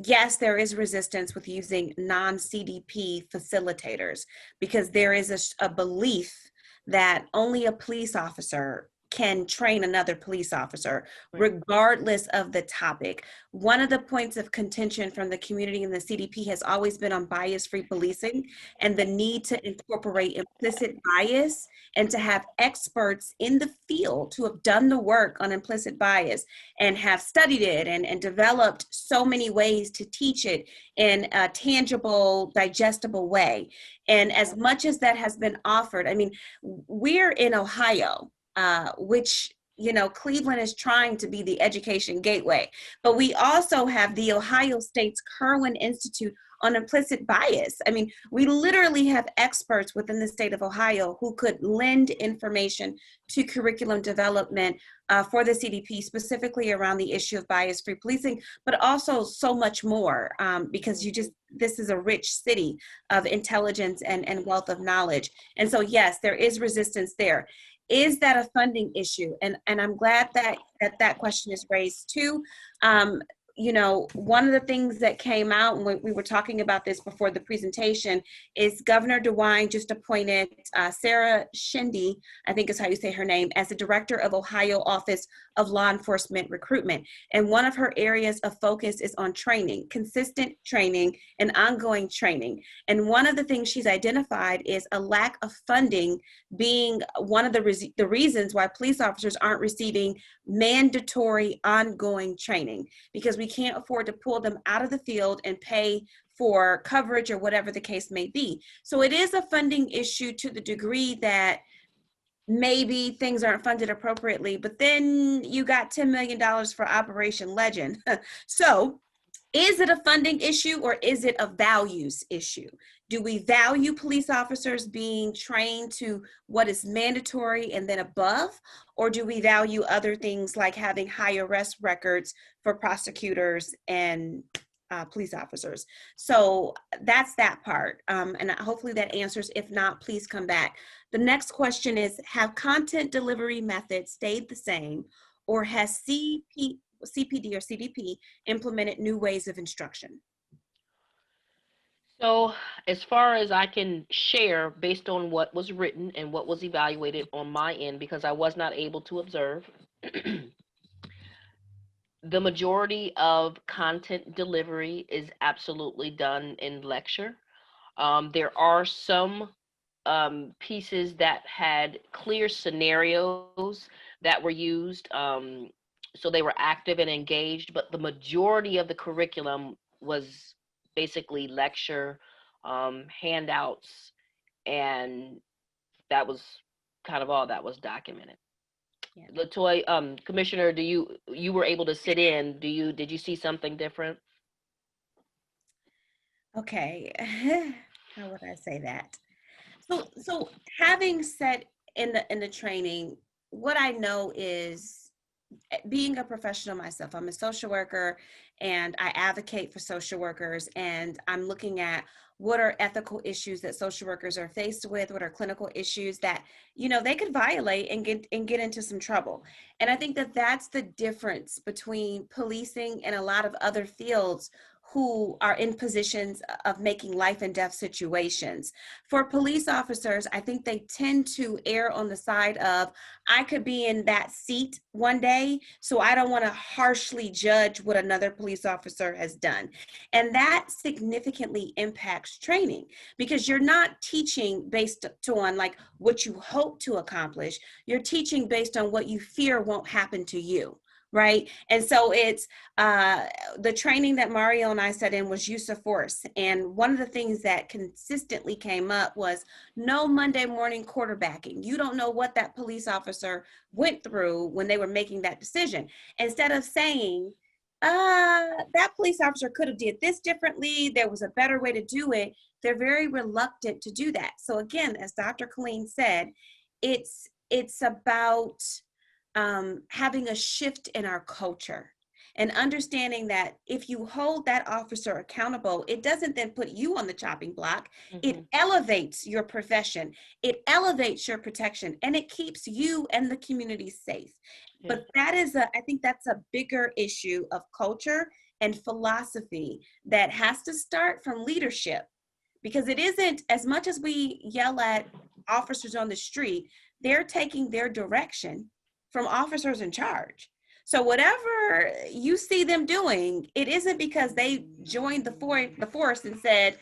yes, there is resistance with using non-CDP facilitators, because there is a belief that only a police officer can train another police officer, regardless of the topic. One of the points of contention from the community and the CDP has always been on bias-free policing and the need to incorporate implicit bias and to have experts in the field who have done the work on implicit bias and have studied it and developed so many ways to teach it in a tangible, digestible way. And as much as that has been offered, I mean, we're in Ohio, which, Cleveland is trying to be the education gateway, but we also have the Ohio State's Kirwan Institute on implicit bias. I mean, we literally have experts within the state of Ohio who could lend information to curriculum development for the CDP, specifically around the issue of bias-free policing, but also so much more, because this is a rich city of intelligence and wealth of knowledge. And so, yes, there is resistance there. Is that a funding issue? And I'm glad that question is raised too. One of the things that came out when we were talking about this before the presentation is Governor DeWine just appointed Sarah Shindy, I think is how you say her name, as the director of Ohio Office of Law Enforcement Recruitment. And one of her areas of focus is on training, consistent training and ongoing training. And one of the things she's identified is a lack of funding being one of the reasons why police officers aren't receiving mandatory ongoing training, because we can't afford to pull them out of the field and pay for coverage or whatever the case may be. So it is a funding issue to the degree that maybe things aren't funded appropriately, but then you got $10 million for Operation Legend. So is it a funding issue or is it a values issue? Do we value police officers being trained to what is mandatory and then above? Or do we value other things like having high arrest records for prosecutors and police officers? So that's that part. And hopefully that answers. If not, please come back. The next question is, have content delivery methods stayed the same, or has CPD or CDP implemented new ways of instruction? So as far as I can share, based on what was written and what was evaluated on my end, because I was not able to observe, the majority of content delivery is absolutely done in lecture. There are some pieces that had clear scenarios that were used, so they were active and engaged, but the majority of the curriculum was basically lecture, handouts, and that was kind of all that was documented. Yeah. LaToya, Commissioner, you were able to sit in. Did you see something different? Okay, how would I say that? So having said in the training, what I know is, being a professional myself, I'm a social worker and I advocate for social workers, and I'm looking at what are ethical issues that social workers are faced with, what are clinical issues that, you know, they could violate and get into some trouble. And I think that that's the difference between policing and a lot of other fields who are in positions of making life and death situations. For police officers, I think they tend to err on the side of, I could be in that seat one day, so I don't want to harshly judge what another police officer has done. And that significantly impacts training, because you're not teaching based on like what you hope to accomplish. You're teaching based on what you fear won't happen to you. Right. And so it's the training that Mario and I sat in was use of force. And one of the things that consistently came up was no Monday morning quarterbacking. You don't know what that police officer went through when they were making that decision. Instead of saying, that police officer could have did this differently, there was a better way to do it, they're very reluctant to do that. So again, as Dr. Colleen said, it's about having a shift in our culture and understanding that if you hold that officer accountable, it doesn't then put you on the chopping block. It elevates your profession, it elevates your protection, and it keeps you and the community safe. But that is I think that's a bigger issue of culture and philosophy that has to start from leadership, because it isn't, as much as we yell at officers on the street, they're taking their direction from officers in charge. So whatever you see them doing, it isn't because they joined the force and said,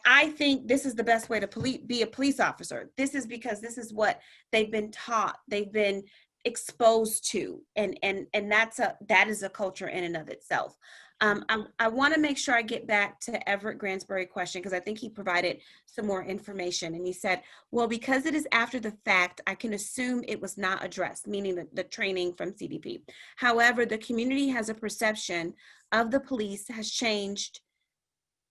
I think this is the best way to be a police officer. This is because this is what they've been taught, they've been exposed to, and that is a culture in and of itself. I want to make sure I get back to Everett Gransbury question, because I think he provided some more information. And he said, well, because it is after the fact, I can assume it was not addressed, meaning the training from CDP. However, the community has a perception of the police has changed.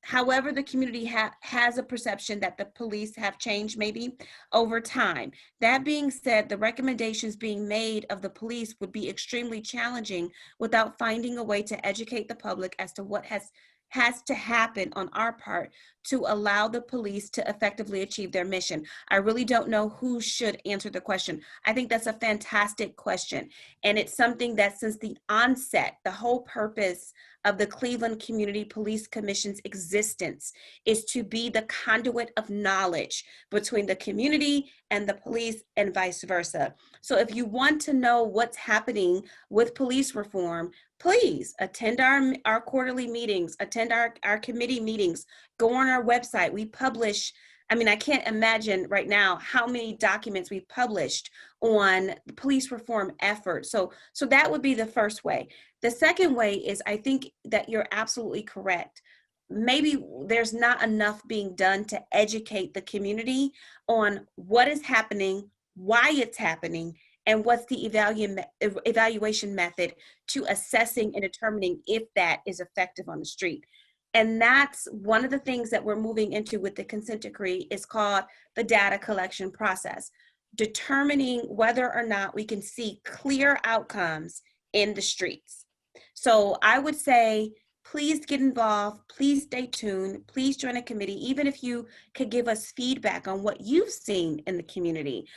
However, the community has a perception that the police have changed maybe over time. That being said, the recommendations being made of the police would be extremely challenging without finding a way to educate the public as to what has to happen on our part to allow the police to effectively achieve their mission. I really don't know who should answer the question. I think that's a fantastic question. And it's something that since the onset, the whole purpose of the Cleveland Community Police Commission's existence is to be the conduit of knowledge between the community and the police and vice versa. So if you want to know what's happening with police reform, please attend our quarterly meetings, attend our committee meetings, go on our website. We publish, I mean, I can't imagine right now how many documents we've published on the police reform effort. So that would be the first way. The second way is, I think that you're absolutely correct. Maybe there's not enough being done to educate the community on what is happening, why it's happening, and what's the evaluation method to assessing and determining if that is effective on the street. And that's one of the things that we're moving into with the consent decree, is called the data collection process, determining whether or not we can see clear outcomes in the streets. So I would say, please get involved, please stay tuned, please join a committee, even if you could give us feedback on what you've seen in the community.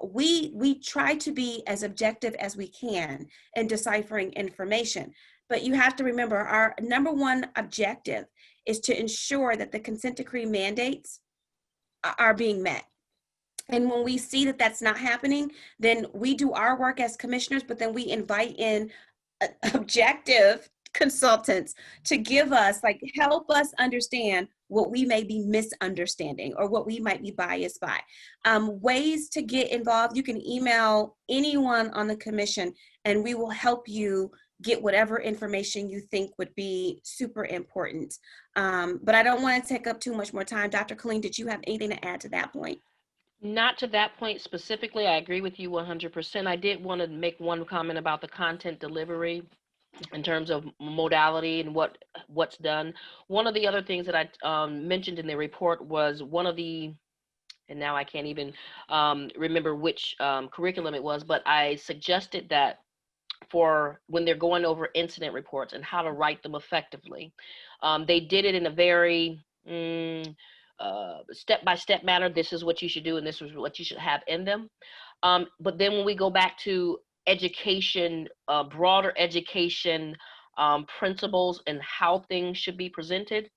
We try to be as objective as we can in deciphering information, but you have to remember our number one objective is to ensure that the consent decree mandates are being met. And when we see that that's not happening, then we do our work as commissioners, but then we invite in objective consultants to give us, like, help us understand what we may be misunderstanding or what we might be biased by. Ways to get involved: you can email anyone on the commission and we will help you get whatever information you think would be super important. But I don't want to take up too much more time. Dr. Colleen, did you have anything to add to that point? Not to that point specifically. I agree with you 100%. I did want to make one comment about the content delivery in terms of modality and what's done. One of the other things that I mentioned in the report was one of the, and now I can't even remember which curriculum it was, but I suggested that for when they're going over incident reports and how to write them effectively. They did it in a very step-by-step manner, this is what you should do and this is what you should have in them. But then when we go back to education, broader education principles and how things should be presented,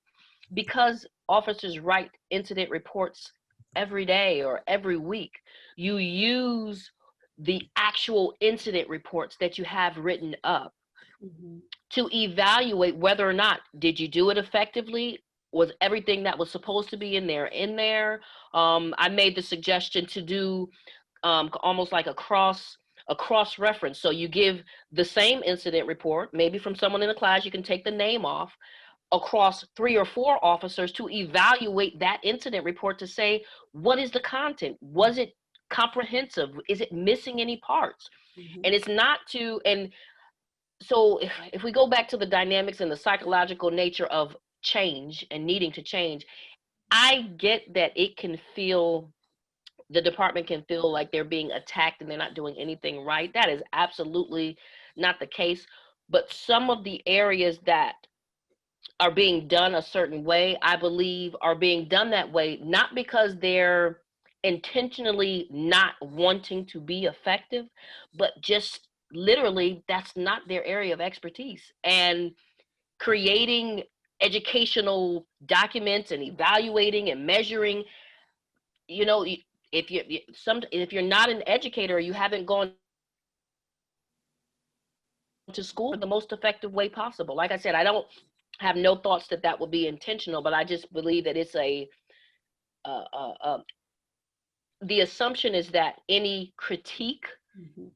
because officers write incident reports every day or every week, you use the actual incident reports that you have written up to evaluate whether or not did you do it effectively. Was everything that was supposed to be in there in there? I made the suggestion to do almost like a cross reference. So you give the same incident report, maybe from someone in the class, you can take the name off, across 3 or 4 officers to evaluate that incident report to say, what is the content? Was it comprehensive? Is it missing any parts? And it's not to, and so if we go back to the dynamics and the psychological nature of change and needing to change, I get that it can feel, the department can feel like they're being attacked and they're not doing anything right. That is absolutely not the case. But some of the areas that are being done a certain way, I believe are being done that way, not because they're intentionally not wanting to be effective, but just literally that's not their area of expertise. And creating educational documents and evaluating and measuring, you know, if you're not an educator, you haven't gone to school the most effective way possible. Like I said, I don't have no thoughts that that will be intentional, but I just believe that it's the assumption is that any critique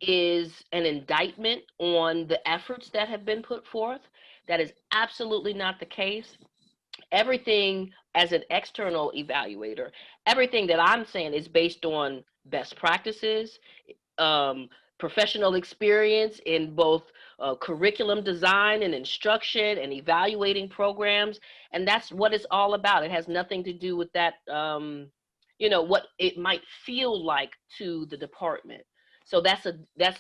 is an indictment on the efforts that have been put forth. That is absolutely not the case. Everything, as an external evaluator, everything that I'm saying is based on best practices, professional experience in both curriculum design and instruction and evaluating programs. And that's what it's all about. It has nothing to do with that, you know, what it might feel like to the department. So that's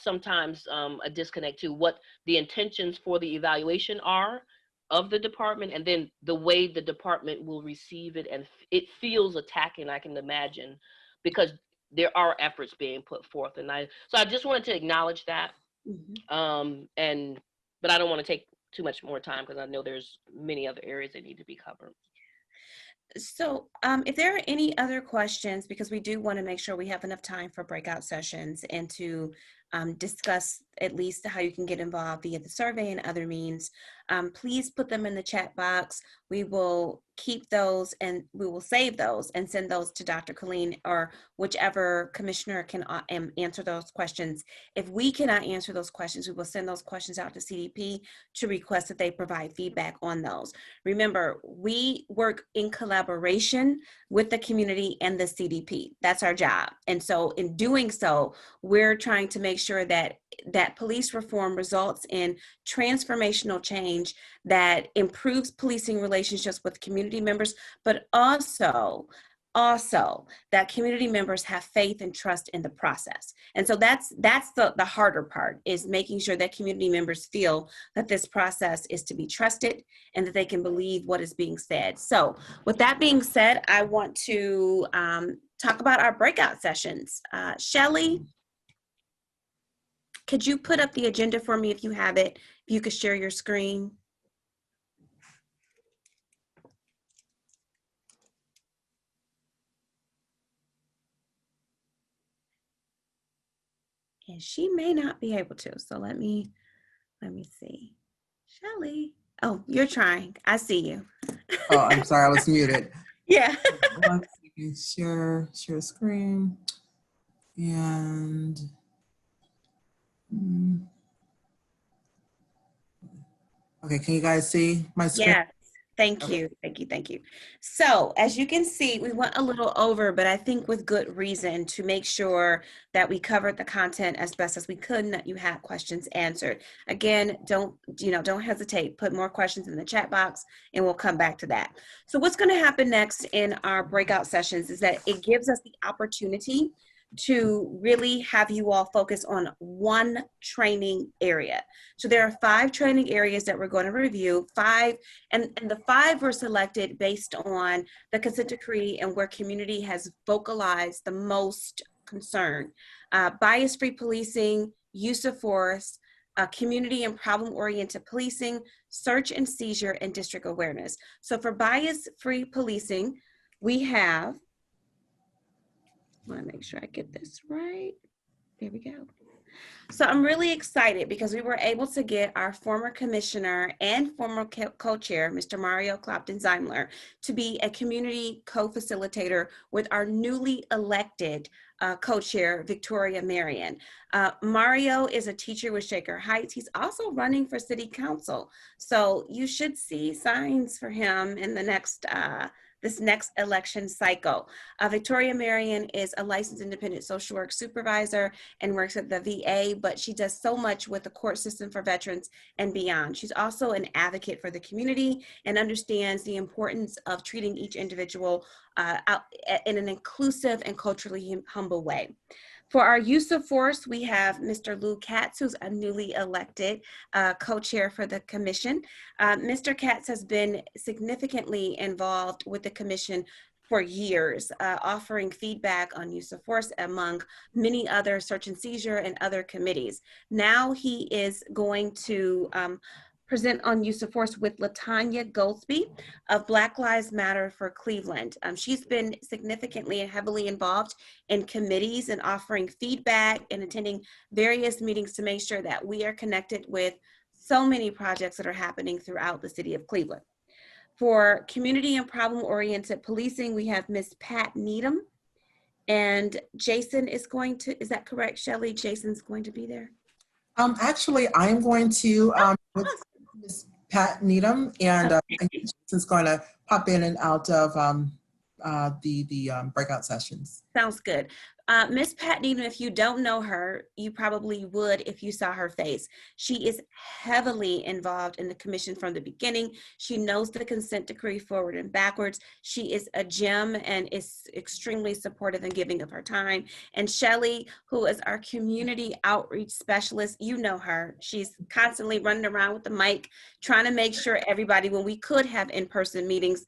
sometimes a disconnect to what the intentions for the evaluation are of the department, and then the way the department will receive it, and it feels attacking, I can imagine, because there are efforts being put forth. And I just wanted to acknowledge that. But I don't want to take too much more time because I know there's many other areas that need to be covered. So if there are any other questions, because we do want to make sure we have enough time for breakout sessions and to discuss at least how you can get involved via the survey and other means, please put them in the chat box. We will keep those and we will save those and send those to Dr. Colleen or whichever commissioner can answer those questions. If we cannot answer those questions, we will send those questions out to CDP to request that they provide feedback on those. Remember, we work in collaboration with the community and the CDP. That's our job. And so in doing so, we're trying to make sure that police reform results in transformational change that improves policing relationships with community members, but also that community members have faith and trust in the process. And so that's the harder part, is making sure that community members feel that this process is to be trusted and that they can believe what is being said. So with that being said, I want to talk about our breakout sessions. Shelley, could you put up the agenda for me if you have it? If you could share your screen. And she may not be able to, so let me see. Shelley, oh, you're trying. I see you. Oh, I'm sorry, I was muted. Yeah. 1 second, share screen. And okay, can you guys see my screen? Yes. Thank you. So as you can see, we went a little over, but I think with good reason, to make sure that we covered the content as best as we could and that you had questions answered. Again, don't hesitate. Put more questions in the chat box and we'll come back to that. So what's going to happen next in our breakout sessions is that it gives us the opportunity to really have you all focus on one training area. So there are 5 training areas that we're going to review, 5, and the 5 were selected based on the consent decree and where community has vocalized the most concern. Bias-free policing, use of force, community and problem-oriented policing, search and seizure, and district awareness. So for bias-free policing, we have, I want to make sure I get this right. There we go. So I'm really excited because we were able to get our former commissioner and former co-chair, Mr. Mario Clopton-Zeimler, to be a community co-facilitator with our newly elected co-chair, Victoria Marion. Mario is a teacher with Shaker Heights. He's also running for city council. So you should see signs for him in the next this next election cycle. Victoria Marion is a licensed independent social work supervisor and works at the VA, but she does so much with the court system for veterans and beyond. She's also an advocate for the community and understands the importance of treating each individual in an inclusive and culturally humble way. For our use of force, we have Mr. Lou Katz, who's a newly elected co-chair for the commission. Mr. Katz has been significantly involved with the commission for years, offering feedback on use of force among many other search and seizure and other committees. Now he is going to present on use of force with LaToya Goldsby of Black Lives Matter for Cleveland. She's been significantly and heavily involved in committees and offering feedback and attending various meetings to make sure that we are connected with so many projects that are happening throughout the city of Cleveland. For community and problem-oriented policing, we have Ms. Pat Needham, and Jason is going to, is that correct, Shelley? Jason's going to be there? Actually, I'm going to with Ms. Pat Needham, and Jason's going to pop in and out of the breakout sessions. Sounds good. Miss Pat Needham, if you don't know her, you probably would if you saw her face. She is heavily involved in the commission from the beginning. She knows the consent decree forward and backwards. She is a gem and is extremely supportive and giving of her time. And Shelley, who is our community outreach specialist, you know her. She's constantly running around with the mic, trying to make sure everybody, when we could have in-person meetings,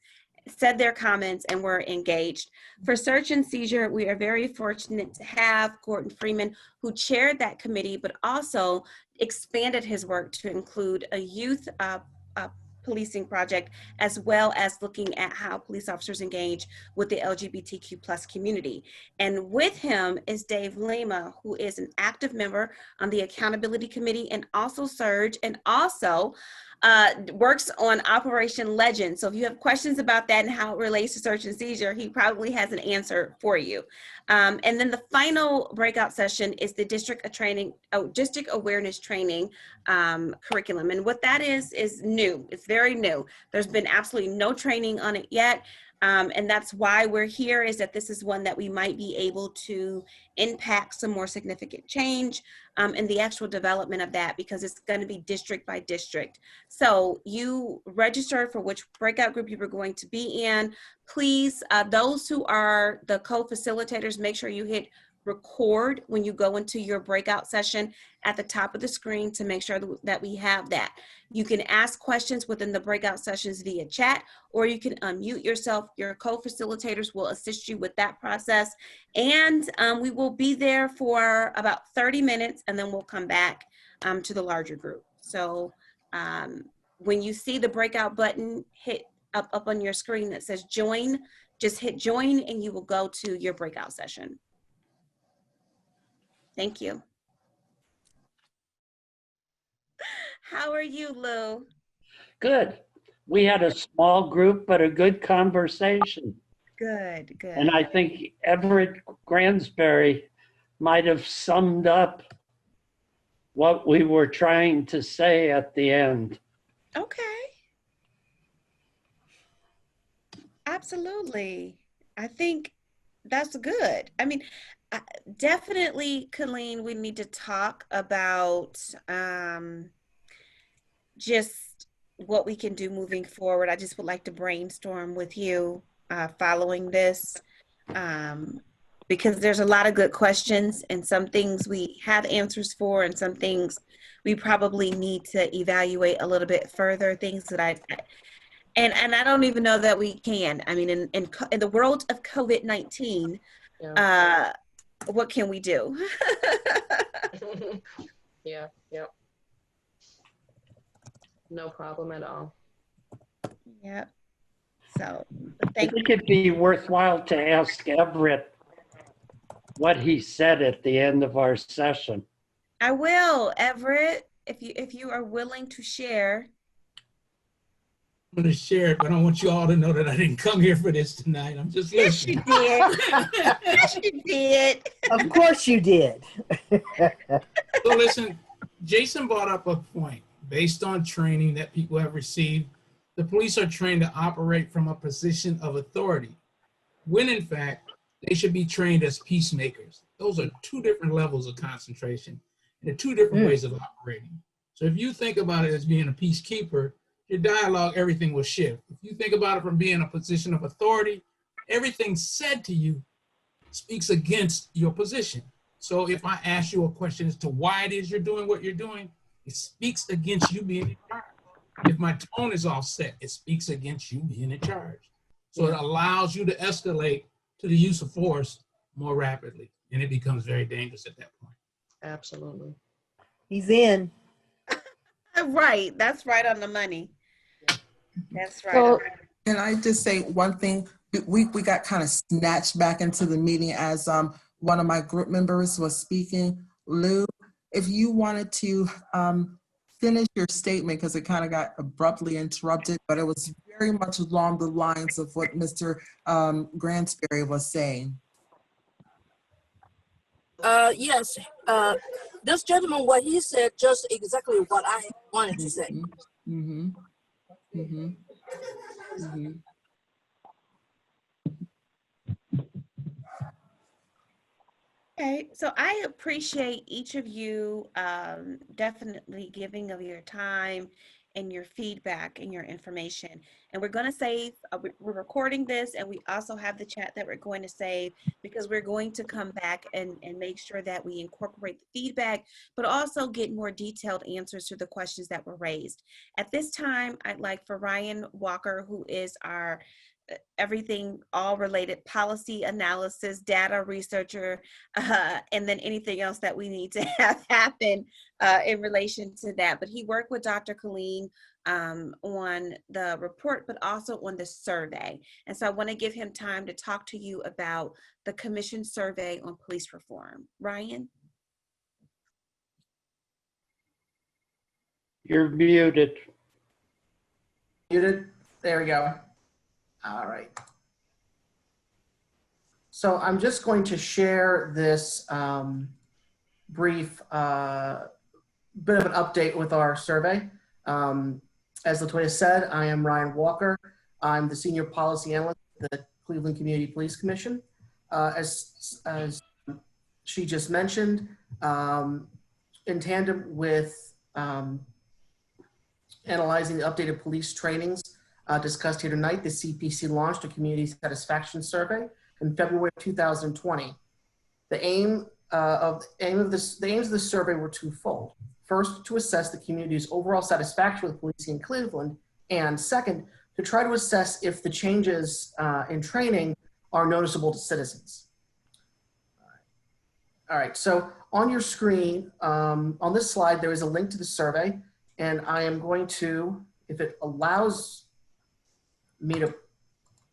said their comments and were engaged. For search and seizure, we are very fortunate to have Gordon Freeman, who chaired that committee, but also expanded his work to include a youth policing project, as well as looking at how police officers engage with the LGBTQ plus community. And with him is Dave Lima, who is an active member on the Accountability Committee and also Surge, and also works on Operation Legend. So if you have questions about that and how it relates to search and seizure, he probably has an answer for you. And then the final breakout session is the district awareness training curriculum. And what that is new. It's very new. There's been absolutely no training on it yet. And that's why we're here, is that this is one that we might be able to impact some more significant change in the actual development of that, because it's going to be district by district. So you registered for which breakout group you were going to be in. Please, those who are the co-facilitators, make sure you hit record when you go into your breakout session at the top of the screen to make sure that we have that. You can ask questions within the breakout sessions via chat, or you can unmute yourself. Your co-facilitators will assist you with that process. And we will be there for about 30 minutes, and then we'll come back to the larger group. So when you see the breakout button hit up on your screen that says join, just hit join and you will go to your breakout session. Thank you. How are you, Lou? Good. We had a small group, but a good conversation. Good, good. And I think Everett Gransberry might have summed up what we were trying to say at the end. Okay. Absolutely. I think that's good. I mean, definitely, Colleen, we need to talk about just what we can do moving forward. I just would like to brainstorm with you following this. because there's a lot of good questions, and some things we have answers for, and some things we probably need to evaluate a little bit further. Things that and I don't even know that we can. I mean, in the world of COVID-19, Yeah. what can we do? Yeah. No problem at all. Yeah. So I thank think it'd be worthwhile to ask Everett what he said at the end of our session. I will, Everett, if you are willing to share. I'm going to share it, but I want you all to know that I didn't come here for this tonight. I'm just Yes, you listening. did. Yes, you did. Of course you did. So listen, Jason brought up a point. Based on training that people have received, the police are trained to operate from a position of authority, when in fact, they should be trained as peacemakers. Those are two different levels of concentration and two different ways of operating. So if you think about it as being a peacekeeper, your dialogue, everything will shift. If you think about it from being a position of authority, everything said to you speaks against your position. So if I ask you a question as to why it is you're doing what you're doing, it speaks against you being in charge. If my tone is offset, it speaks against you being in charge. So it allows you to escalate to the use of force more rapidly, and it becomes very dangerous at that point. Absolutely. He's in. Right. That's right on the money. That's right. So, Can I just say one thing? We got kind of snatched back into the meeting as one of my group members was speaking. Lou, if you wanted to finish your statement, because it kind of got abruptly interrupted, but it was very much along the lines of what Mr. Gransberry was saying. Yes, this gentleman, what he said, just exactly what I wanted to say. Mm-hmm. Mm-hmm. Mm-hmm. Okay, so I appreciate each of you definitely giving of your time and your feedback and your information. And we're going to save, we're recording this, and we also have the chat that we're going to save, because we're going to come back and make sure that we incorporate the feedback, but also get more detailed answers to the questions that were raised. At this time, I'd like for Ryan Walker, who is our everything all related policy analysis, data researcher, and then anything else that we need to have happen in relation to that. But he worked with Dr. Colleen on the report, but also on the survey. And so I want to give him time to talk to you about the commission survey on police reform. Ryan? You're muted. Muted. There we go. All right. So I'm just going to share this brief bit of an update with our survey. As LaToya said, I am Ryan Walker. I'm the Senior Policy Analyst at the Cleveland Community Police Commission. As she just mentioned, in tandem with analyzing the updated police trainings discussed here tonight, the CPC launched a community satisfaction survey in February of 2020. The aims of the survey were twofold. First, to assess the community's overall satisfaction with policing in Cleveland, and second, to try to assess if the changes in training are noticeable to citizens. All right, so on your screen, on this slide, there is a link to the survey, and I am going to, if it allows me to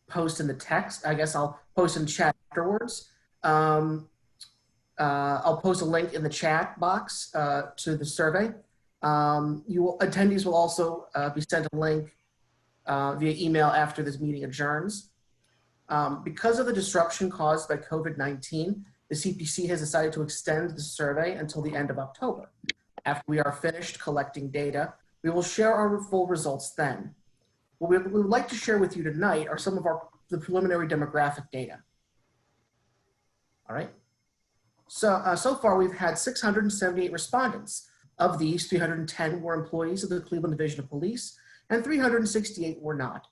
post in the text, I guess I'll post in chat afterwards. I'll post a link in the chat box to the survey. Attendees will also be sent a link via email after this meeting adjourns. Because of the disruption caused by COVID-19, the CPC has decided to extend the survey until the end of October. After we are finished collecting data, we will share our full results then. What we would like to share with you tonight are some of the preliminary demographic data. All right. So far we've had 678 respondents. Of these, 310 were employees of the Cleveland Division of Police, and 368 were not.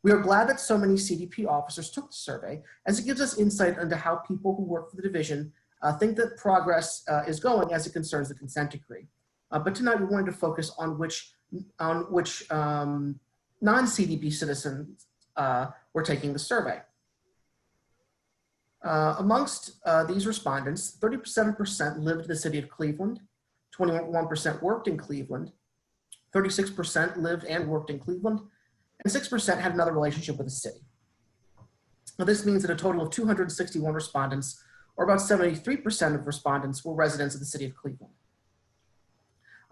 We are glad that so many CDP officers took the survey, as it gives us insight into how people who work for the division think that progress is going as it concerns the consent decree. But tonight we wanted to focus on which non-CDP citizens were taking the survey. Amongst these respondents, 37% lived in the city of Cleveland, 21% worked in Cleveland, 36% lived and worked in Cleveland, and 6% had another relationship with the city. Now, this means that a total of 261 respondents, or about 73% of respondents, were residents of the city of Cleveland.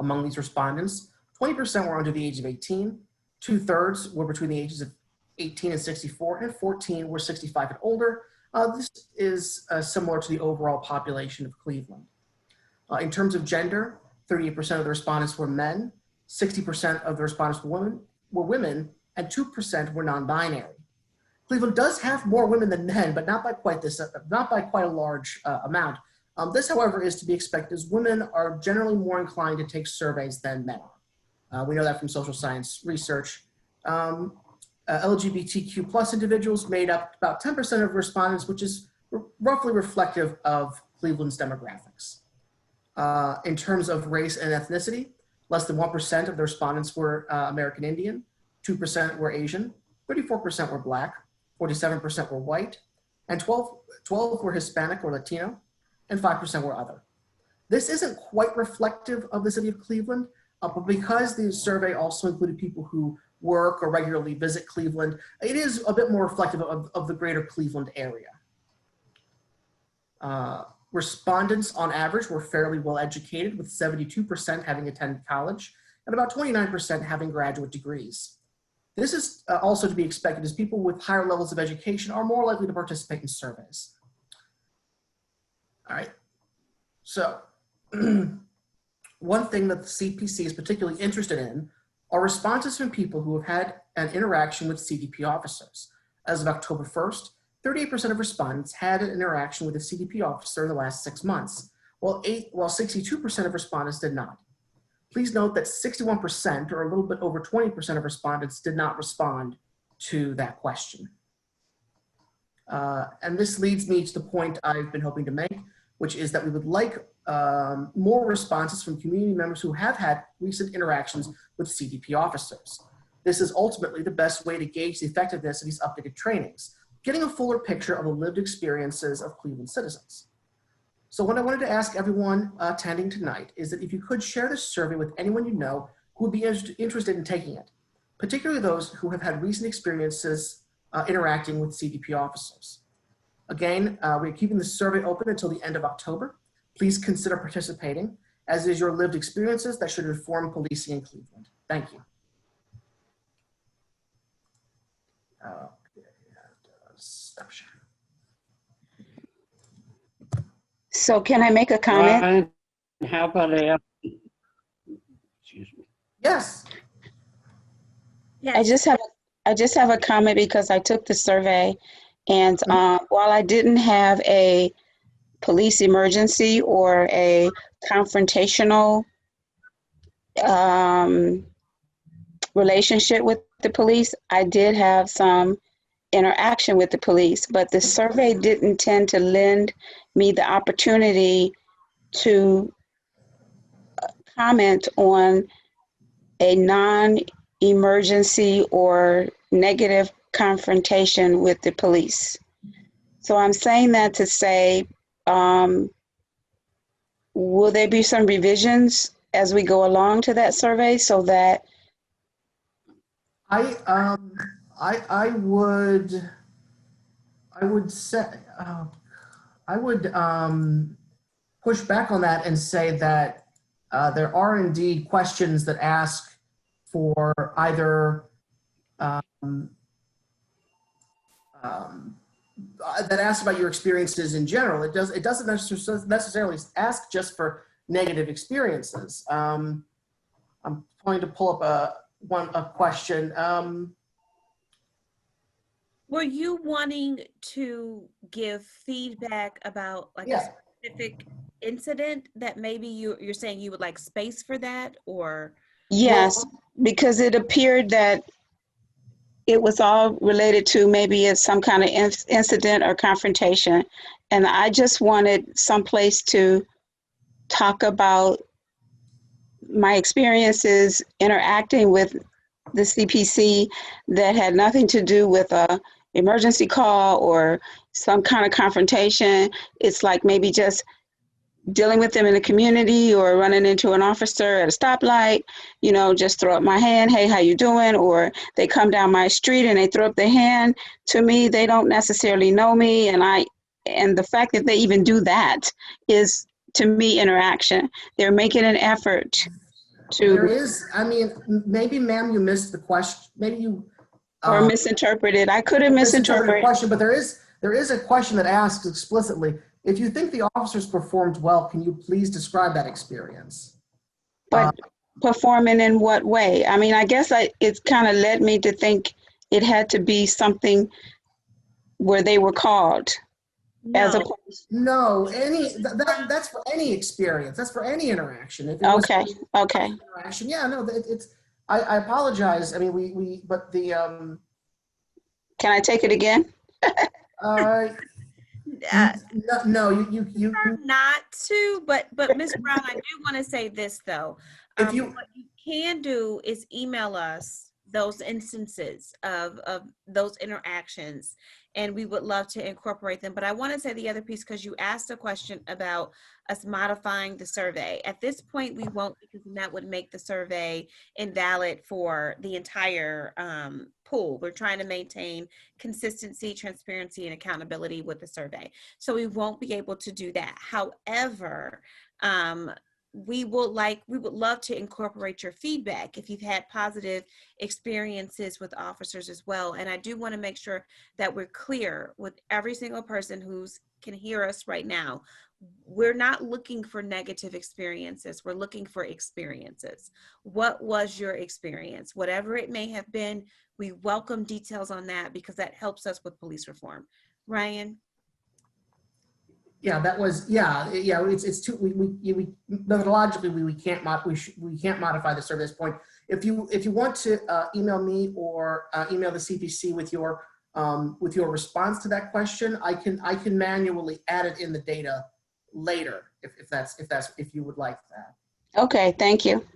Among these respondents, 20% were under the age of 18, 2/3 were between the ages of 18 and 64, and 14 were 65 and older. This is similar to the overall population of Cleveland. In terms of gender, 38% of the respondents were men, 60% of the respondents were women, and 2% were non-binary. Cleveland does have more women than men, but not by quite a large amount. This, however, is to be expected, as women are generally more inclined to take surveys than men are. We know that from social science research. LGBTQ plus individuals made up about 10% of respondents, which is roughly reflective of Cleveland's demographics. In terms of race and ethnicity, less than 1% of the respondents were American Indian, 2% were Asian, 34% were Black, 47% were white, and 12 were Hispanic or Latino, and 5% were other. This isn't quite reflective of the city of Cleveland, but because the survey also included people who work or regularly visit Cleveland, it is a bit more reflective of the greater Cleveland area. Respondents on average were fairly well educated, with 72% having attended college and about 29% having graduate degrees. This is also to be expected, as people with higher levels of education are more likely to participate in surveys. All right, so one thing that the CPC is particularly interested in are responses from people who have had an interaction with CDP officers. As of October 1st, 38% of respondents had an interaction with a CDP officer in the last 6 months, while 62% of respondents did not. Please note that 61%, or a little bit over 20% of respondents, did not respond to that question. And this leads me to the point I've been hoping to make, which is that we would like more responses from community members who have had recent interactions with CDP officers. This is ultimately the best way to gauge the effectiveness of these updated trainings, getting a fuller picture of the lived experiences of Cleveland citizens. So what I wanted to ask everyone attending tonight is that if you could share this survey with anyone you know who would be interested in taking it, particularly those who have had recent experiences interacting with CDP officers. Again, we're keeping the survey open until the end of October. Please consider participating, as is your lived experiences that should inform policing in Cleveland. Thank you. So can I make a comment? Ryan, how about excuse me. Yes. Yes. I just have a comment because I took the survey, and while I didn't have a police emergency or a confrontational relationship with the police, I did have some interaction with the police, but the survey didn't tend to lend me the opportunity to comment on a non-emergency or negative confrontation with the police. So I'm saying that to say, will there be some revisions as we go along to that survey so that I would push back on that and say that there are indeed questions that ask for either that ask about your experiences in general. It doesn't necessarily ask just for negative experiences. I'm going to pull up a question. Were you wanting to give feedback about like a specific incident that maybe you're saying you would like space for that, or? Yes, because it appeared that it was all related to maybe it's some kind of incident or confrontation. And I just wanted someplace to talk about my experiences interacting with the CPC that had nothing to do with a emergency call or some kind of confrontation. It's like maybe just dealing with them in the community or running into an officer at a stoplight, you know, just throw up my hand, hey, how you doing? Or they come down my street and they throw up their hand to me. They don't necessarily know me. And the fact that they even do that is, to me, interaction. They're making an effort There to, is, I mean, maybe ma'am, you missed the question. Maybe you or misinterpreted. I could have misinterpreted the misinterpreted. question, but there is a question that asks explicitly, if you think the officers performed well, can you please describe that experience? But performing in what way? I mean, I guess it kind of led me to think it had to be something where they were called. As No. opposed. No, that's for any experience. That's for any interaction. If it was Okay. interaction, yeah, no, it's. I apologize. I mean, but the Can I take it again? no, you not to, but Ms. Brown, I do want to say this though. If you what you can do is email us those instances of those interactions, and we would love to incorporate them. But I want to say the other piece, because you asked a question about us modifying the survey. At this point, we won't, because that would make the survey invalid for the entire pool. We're trying to maintain consistency, transparency, and accountability with the survey. So we won't be able to do that. However, we would love to incorporate your feedback if you've had positive experiences with officers as well. And I do want to make sure that we're clear with every single person who's can hear us right now. We're not looking for negative experiences. We're looking for experiences. What was your experience? Whatever it may have been, we welcome details on that, because that helps us with police reform. Ryan? Yeah, that was, it's too, we methodologically, we can't modify the survey at this point. If you want to email me or email the CPC with your response to that question, I can manually add it in the data later if you would like that. Okay, thank you.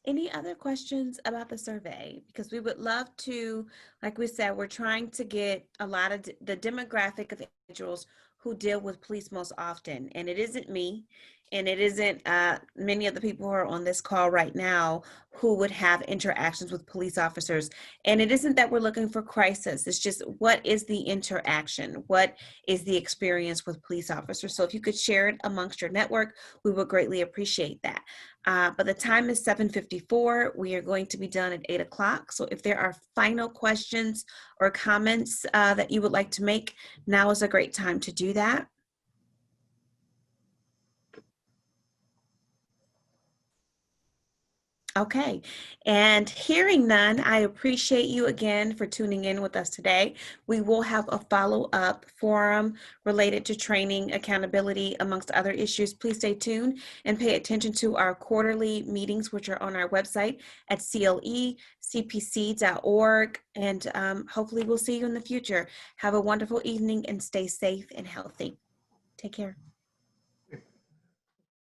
Any other questions about the survey? Because we would love to, like we said, we're trying to get a lot of the demographic of individuals who deal with police most often. And it isn't me, and it isn't many of the people who are on this call right now who would have interactions with police officers. And it isn't that we're looking for crisis. It's just, what is the interaction? What is the experience with police officers? So if you could share it amongst your network, we would greatly appreciate that. But the time is 7:54. We are going to be done at 8 o'clock. So if there are final questions or comments that you would like to make, now is a great time to do that. Okay, and hearing none, I appreciate you again for tuning in with us today. We will have a follow-up forum related to training, accountability, amongst other issues. Please stay tuned and pay attention to our quarterly meetings, which are on our website at clecpc.org. And hopefully we'll see you in the future. Have a wonderful evening and stay safe and healthy. Take care.